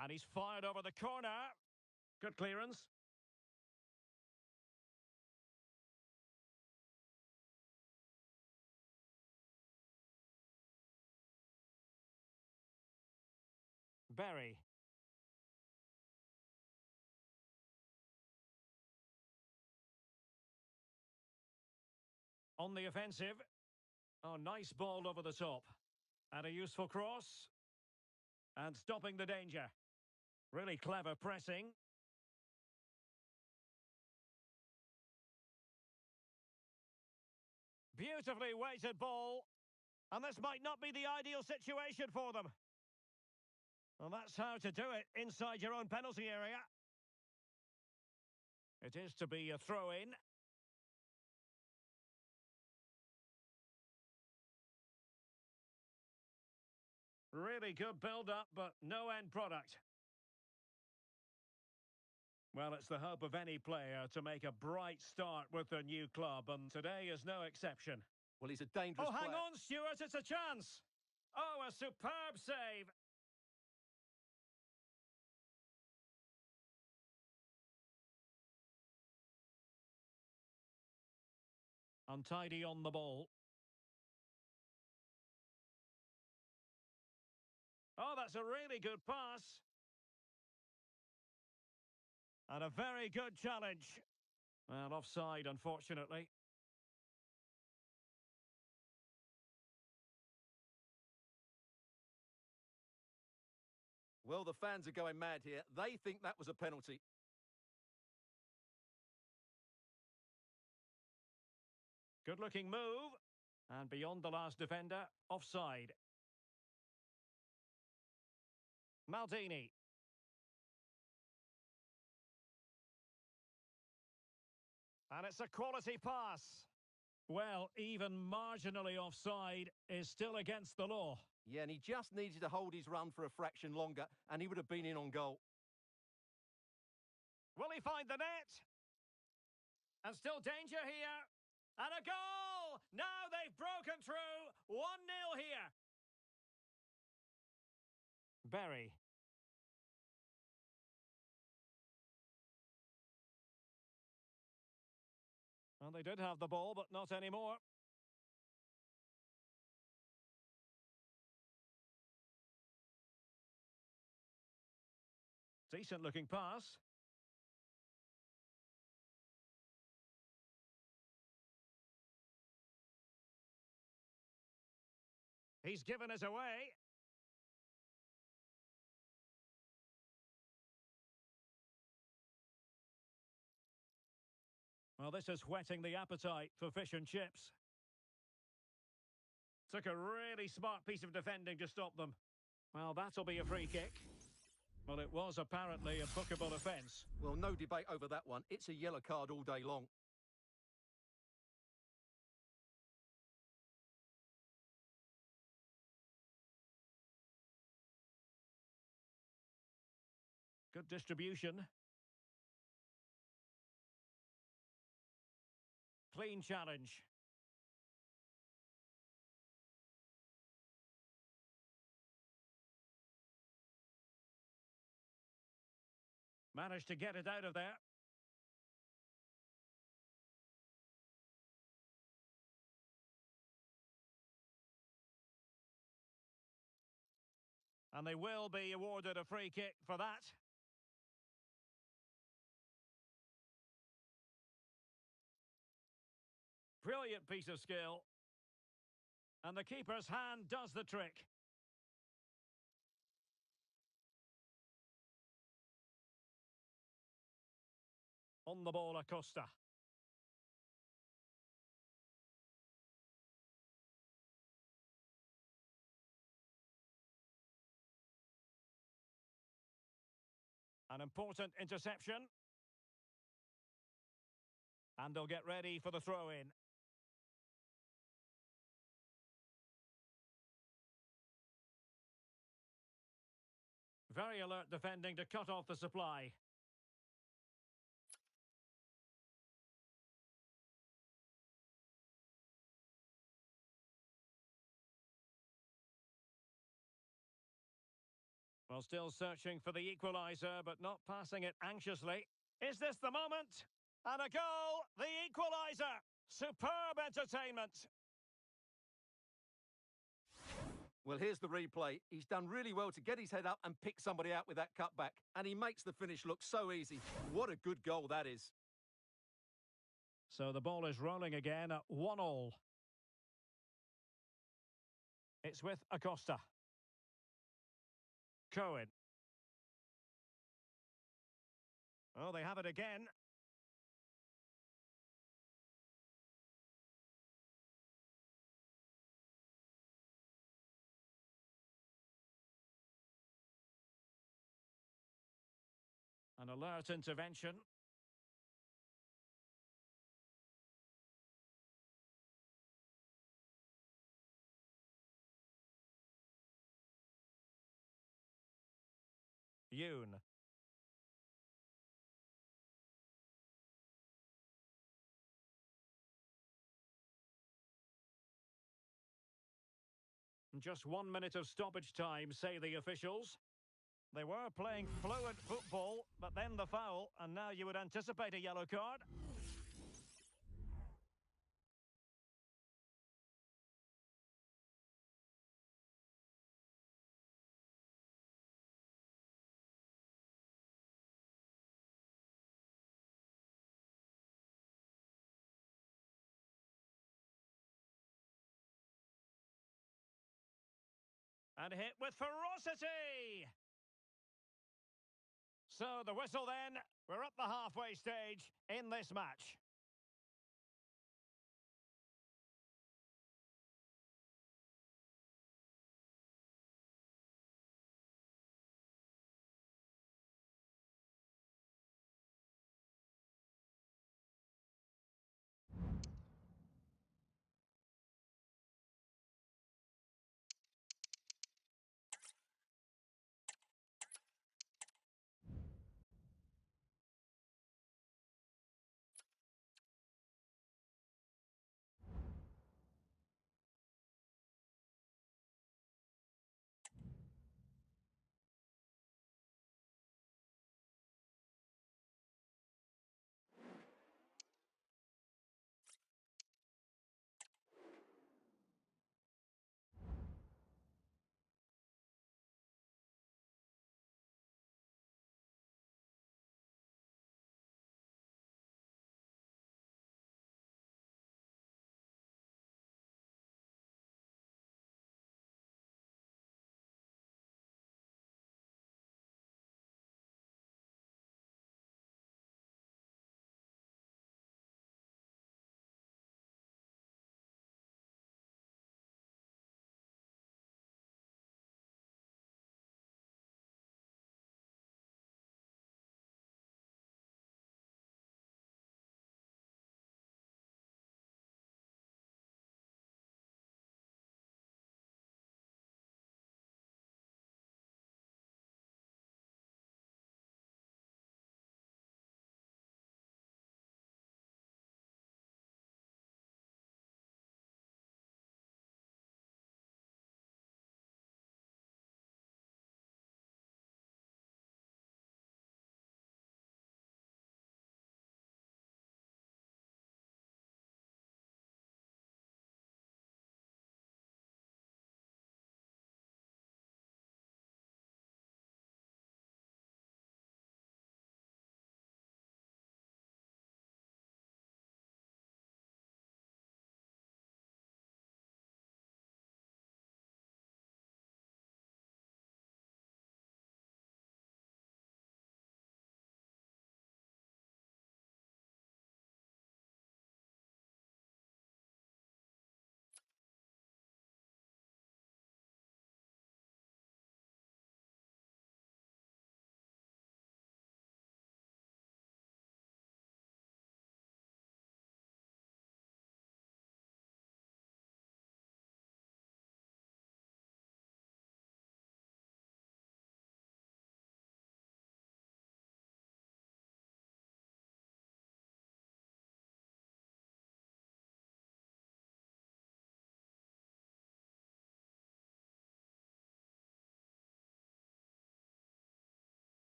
Speaker 1: And he's fired over the corner. Good clearance. Berry. On the offensive. Oh, nice ball over the top. And a useful cross. And stopping the danger. Really clever pressing. Beautifully weighted ball. And this might not be the ideal situation for them. Well, that's how to do it inside your own penalty area. It is to be a throw-in. Really good build-up, but no end product. Well, it's the hope of any player to make a bright start with their new club, and today is no exception.
Speaker 2: Well, he's a dangerous player.
Speaker 1: Oh, hang on, Stuart, it's a chance. Oh, a superb save. Untidy on the ball. Oh, that's a really good pass. And a very good challenge. Well, offside, unfortunately.
Speaker 2: Well, the fans are going mad here. They think that was a penalty.
Speaker 1: Good-looking move. And beyond the last defender, offside. Maldini. And it's a quality pass. Well, even marginally offside is still against the law.
Speaker 2: Yeah, and he just needed to hold his run for a fraction longer, and he would have been in on goal.
Speaker 1: Will he find the net? And still danger here. And a goal! Now they've broken through. 1-0 here. Berry. Well, they did have the ball, but not anymore. Decent looking pass. He's given us away. Well, this is whetting the appetite for fish and chips. Took a really smart piece of defending to stop them. Well, that'll be a free kick. Well, it was apparently a bookable offence.
Speaker 2: Well, no debate over that one. It's a yellow card all day long.
Speaker 1: Good distribution. clean challenge. Managed to get it out of there. And they will be awarded a free kick for that. Brilliant piece of skill. And the keeper's hand does the trick. On the ball, Acosta. An important interception. And they'll get ready for the throw-in. Very alert defending to cut off the supply. Well, still searching for the equaliser, but not passing it anxiously. Is this the moment? And a goal! The equaliser! Superb entertainment!
Speaker 2: Well, here's the replay. He's done really well to get his head up and pick somebody out with that cutback. And he makes the finish look so easy. What a good goal that is.
Speaker 1: So the ball is rolling again at 1-1. It's with Acosta. Cohen. Oh, they have it again. An alert intervention. Yoon. Just 1 minute of stoppage time, say the officials. They were playing fluent football, but then the foul, and now you would anticipate a yellow card. And hit with ferocity! So the whistle then, we're up the halfway stage in this match.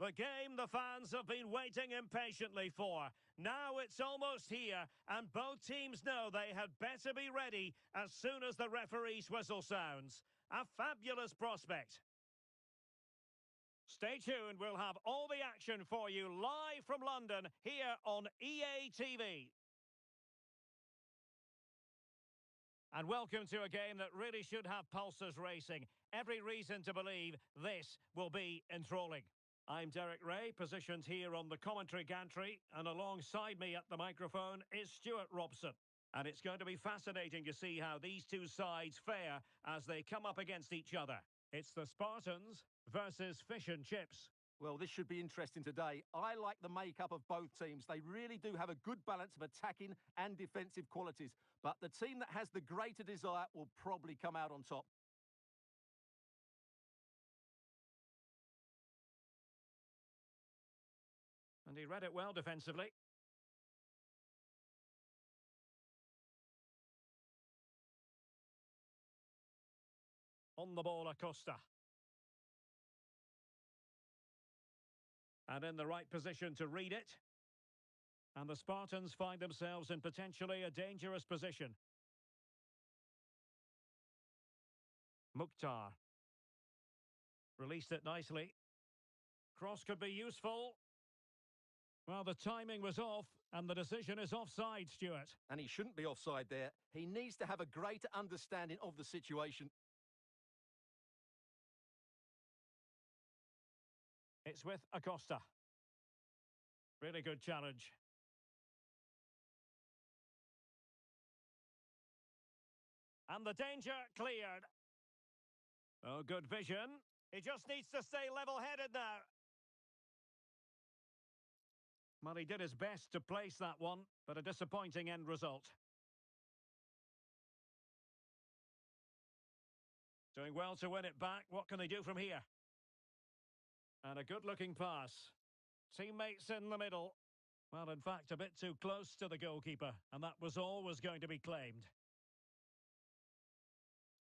Speaker 1: The game the fans have been waiting impatiently for. Now it's almost here, and both teams know they had better be ready as soon as the referee's whistle sounds. A fabulous prospect. Stay tuned, we'll have all the action for you live from London here on EA TV. And welcome to a game that really should have pulses racing. Every reason to believe this will be enthralling. I'm Derek Ray, positioned here on the commentary gantry, and alongside me at the microphone is Stuart Robson. And it's going to be fascinating to see how these two sides fare as they come up against each other. It's the Spartans versus Fish and Chips.
Speaker 2: Well, this should be interesting today. I like the makeup of both teams. They really do have a good balance of attacking and defensive qualities. But the team that has the greater desire will probably come out on top.
Speaker 1: And he read it well defensively. On the ball, Acosta. And in the right position to read it. And the Spartans find themselves in potentially a dangerous position. Mukhtar. Released it nicely. Cross could be useful. Well, the timing was off, and the decision is offside, Stuart.
Speaker 2: And he shouldn't be offside there. He needs to have a greater understanding of the situation.
Speaker 1: It's with Acosta. Really good challenge. And the danger cleared. Oh, good vision. He just needs to stay level-headed now. Well, he did his best to place that one, but a disappointing end result. Doing well to win it back. What can they do from here? And a good-looking pass. Teammates in the middle. Well, in fact, a bit too close to the goalkeeper, and that was always going to be claimed.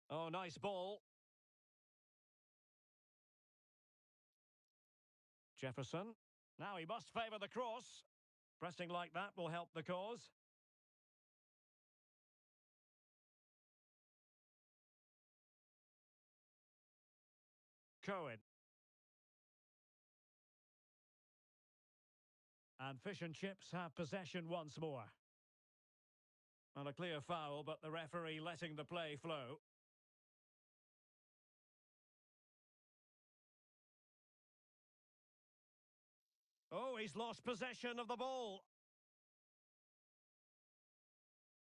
Speaker 1: Oh, nice ball. Jefferson. Now he must favour the cross. Pressing like that will help the cause. Cohen. And Fish and Chips have possession once more. Well, a clear foul, but the referee letting the play flow. Oh, he's lost possession of the ball.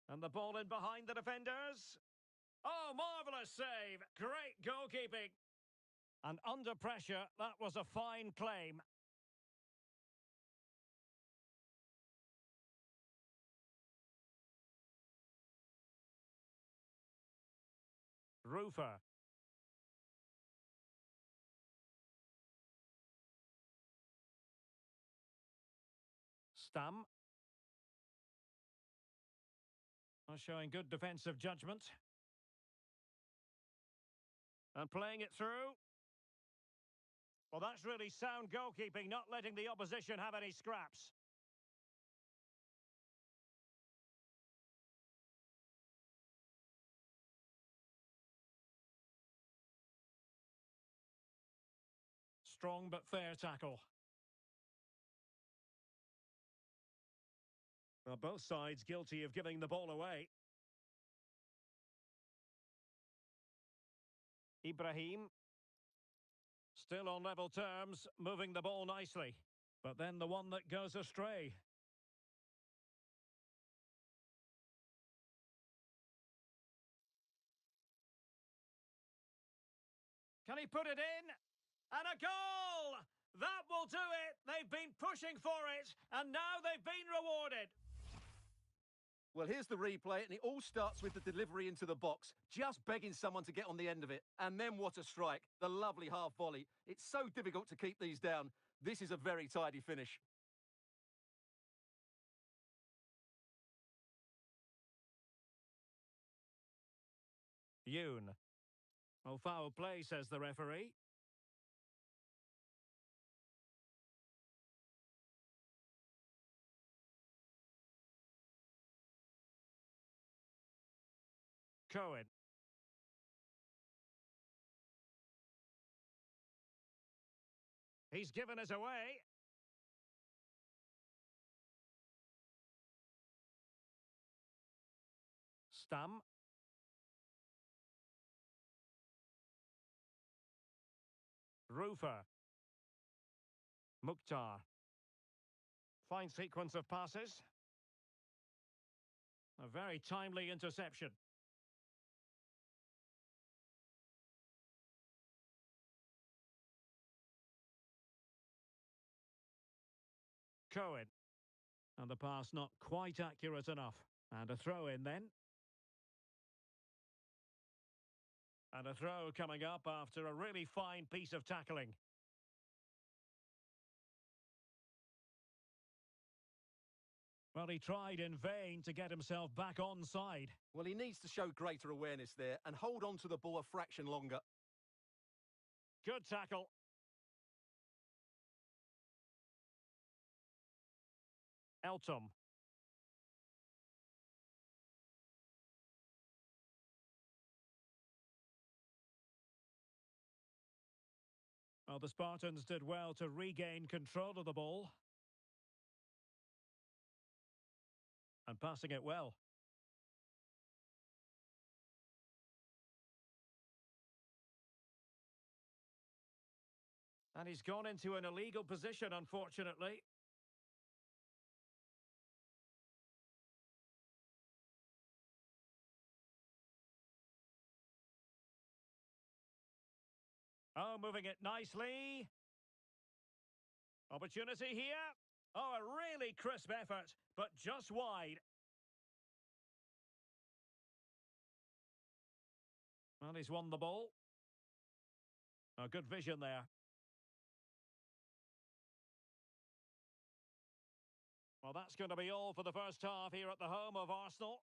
Speaker 1: And the ball in behind the defenders. Oh, marvellous save. Great goalkeeping. And under pressure, that was a fine claim. Rufer. Stam. Showing good defensive judgment. And playing it through. Well, that's really sound goalkeeping, not letting the opposition have any scraps. Strong but fair tackle. Well, both sides guilty of giving the ball away. Ibrahim. Still on level terms, moving the ball nicely. But then the one that goes astray. Can he put it in? And a goal! That will do it! They've been pushing for it, and now they've been rewarded.
Speaker 2: Well, here's the replay, and it all starts with the delivery into the box, just begging someone to get on the end of it. And then what a strike, the lovely half volley. It's so difficult to keep these down. This is a very tidy finish.
Speaker 1: Yoon. Oh, foul play, says the referee. Cohen. He's given us away. Stam. Rufer. Mukhtar. Fine sequence of passes. A very timely interception. Cohen. And the pass not quite accurate enough. And a throw in then. And a throw coming up after a really fine piece of tackling. Well, he tried in vain to get himself back onside.
Speaker 2: Well, he needs to show greater awareness there and hold on to the ball a fraction longer.
Speaker 1: Good tackle. Eltom. Well, the Spartans did well to regain control of the ball. And passing it well. And he's gone into an illegal position, unfortunately. Oh, moving it nicely. Opportunity here. Oh, a really crisp effort, but just wide. Well, he's won the ball. A good vision there. Well, that's going to be all for the first half here at the home of Arsenal.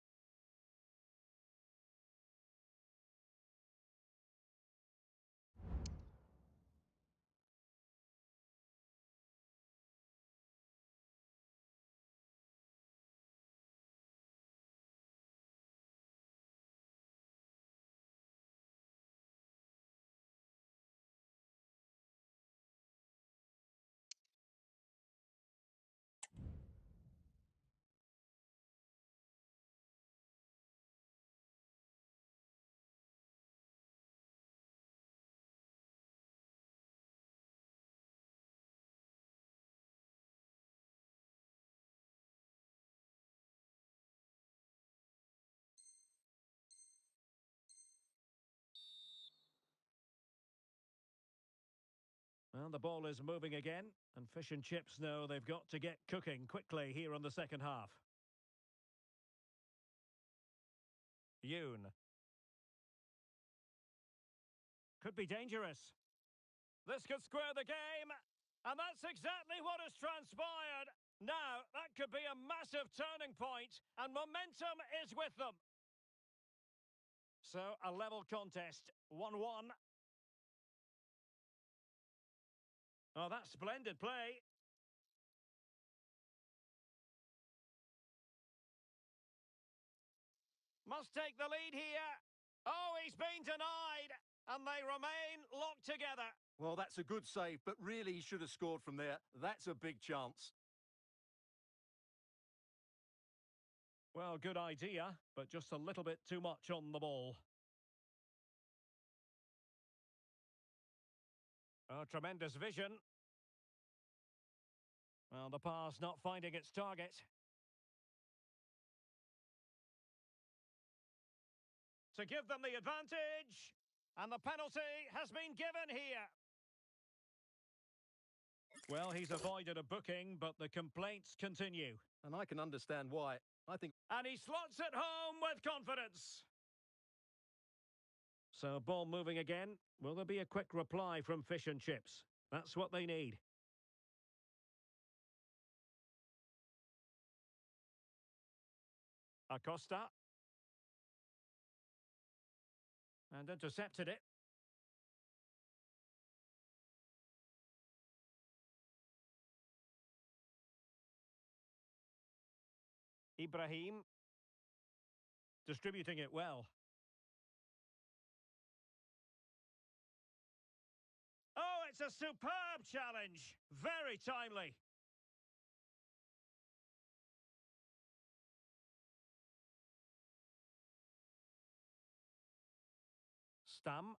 Speaker 1: Well, the ball is moving again, and Fish and Chips know they've got to get cooking quickly here on the second half. Yoon. Could be dangerous. This could square the game, and that's exactly what has transpired. Now, that could be a massive turning point, and momentum is with them. So, a level contest, 1-1. Oh, that's splendid play. Must take the lead here. Oh, he's been denied, and they remain locked together.
Speaker 2: Well, that's a good save, but really he should have scored from there. That's a big chance.
Speaker 1: Well, good idea, but just a little bit too much on the ball. Oh, tremendous vision. Well, the pass not finding its target. To give them the advantage. And the penalty has been given here. Well, he's avoided a booking, but the complaints continue.
Speaker 2: And I can understand why. I think...
Speaker 1: And he slots it home with confidence. So, ball moving again. Will there be a quick reply from Fish and Chips? That's what they need. Acosta. And intercepted it. Ibrahim. Distributing it well. it's a superb challenge. Very timely. Stam.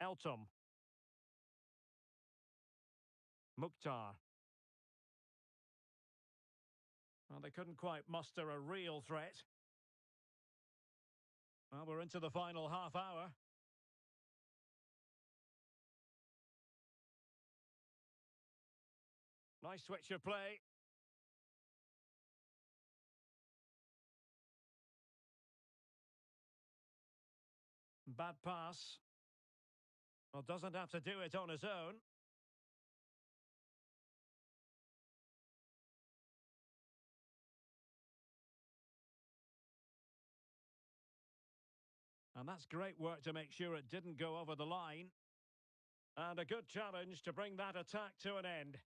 Speaker 1: Eltom. Mukhtar. Well, they couldn't quite muster a real threat. Well, we're into the final half hour. Nice switch of play. Bad pass. Well, doesn't have to do it on his own. And that's great work to make sure it didn't go over the line. And a good challenge to bring that attack to an end.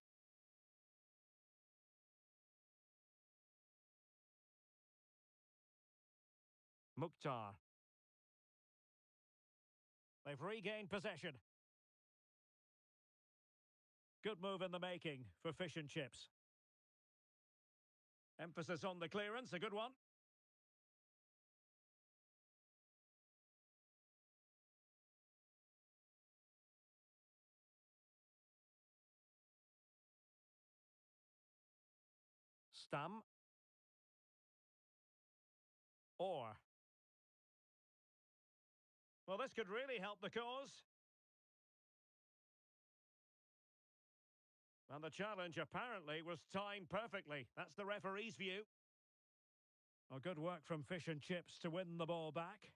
Speaker 1: Mukhtar. They've regained possession. Good move in the making for Fish and Chips. Emphasis on the clearance, a good one. Stam. Or. Well, this could really help the cause. And the challenge apparently was timed perfectly. That's the referee's view. Well, good work from Fish and Chips to win the ball back.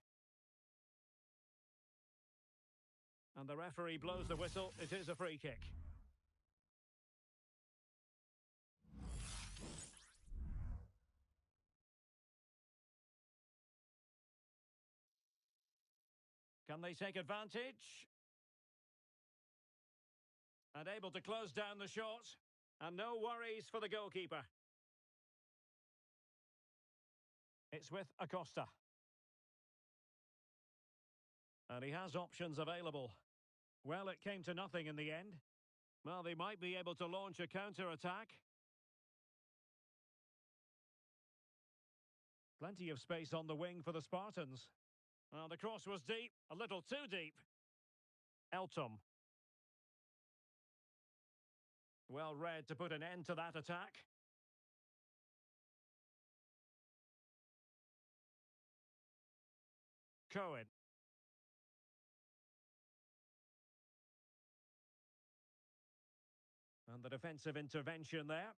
Speaker 1: And the referee blows the whistle. It is a free kick. Can they take advantage? And able to close down the shot. And no worries for the goalkeeper. It's with Acosta. And he has options available. Well, it came to nothing in the end. Well, they might be able to launch a counter-attack. Plenty of space on the wing for the Spartans. Well, the cross was deep, a little too deep. Eltom. Well read to put an end to that attack. Cohen. And the defensive intervention there.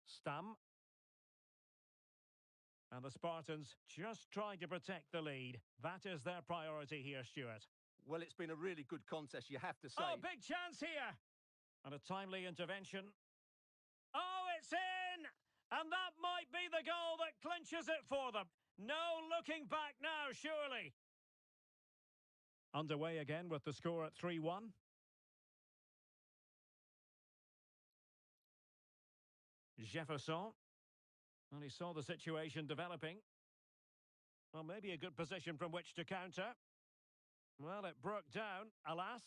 Speaker 1: Stam. And the Spartans just trying to protect the lead. That is their priority here, Stuart.
Speaker 2: Well, it's been a really good contest, you have to say.
Speaker 1: Oh, big chance here! And a timely intervention. Oh, it's in! And that might be the goal that clinches it for them. No looking back now, surely. Underway again with the score at 3-1. Jefferson. And he saw the situation developing. Well, maybe a good position from which to counter. Well, it broke down, alas.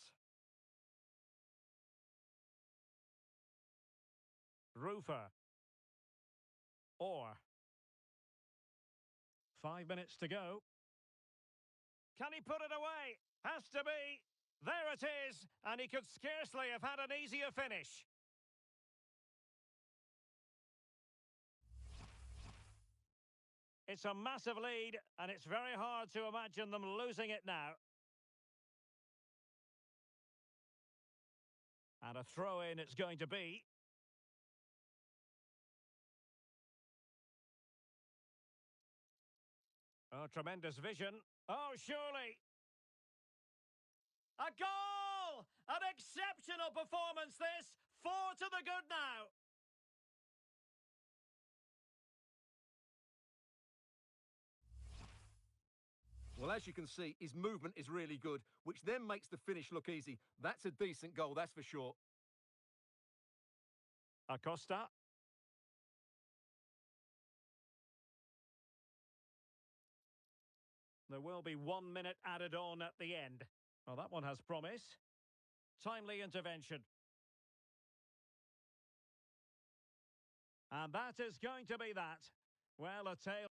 Speaker 1: Rufer. Or. 5 minutes to go. Can he put it away? Has to be. There it is. And he could scarcely have had an easier finish. It's a massive lead, and it's very hard to imagine them losing it now. And a throw-in it's going to be. Oh, tremendous vision. Oh, surely. A goal! An exceptional performance, this. 4 to the good now.
Speaker 2: Well, as you can see, his movement is really good, which then makes the finish look easy. That's a decent goal, that's for sure.
Speaker 1: Acosta. There will be 1 minute added on at the end. Well, that one has promise. Timely intervention. And that is going to be that. Well, a tale.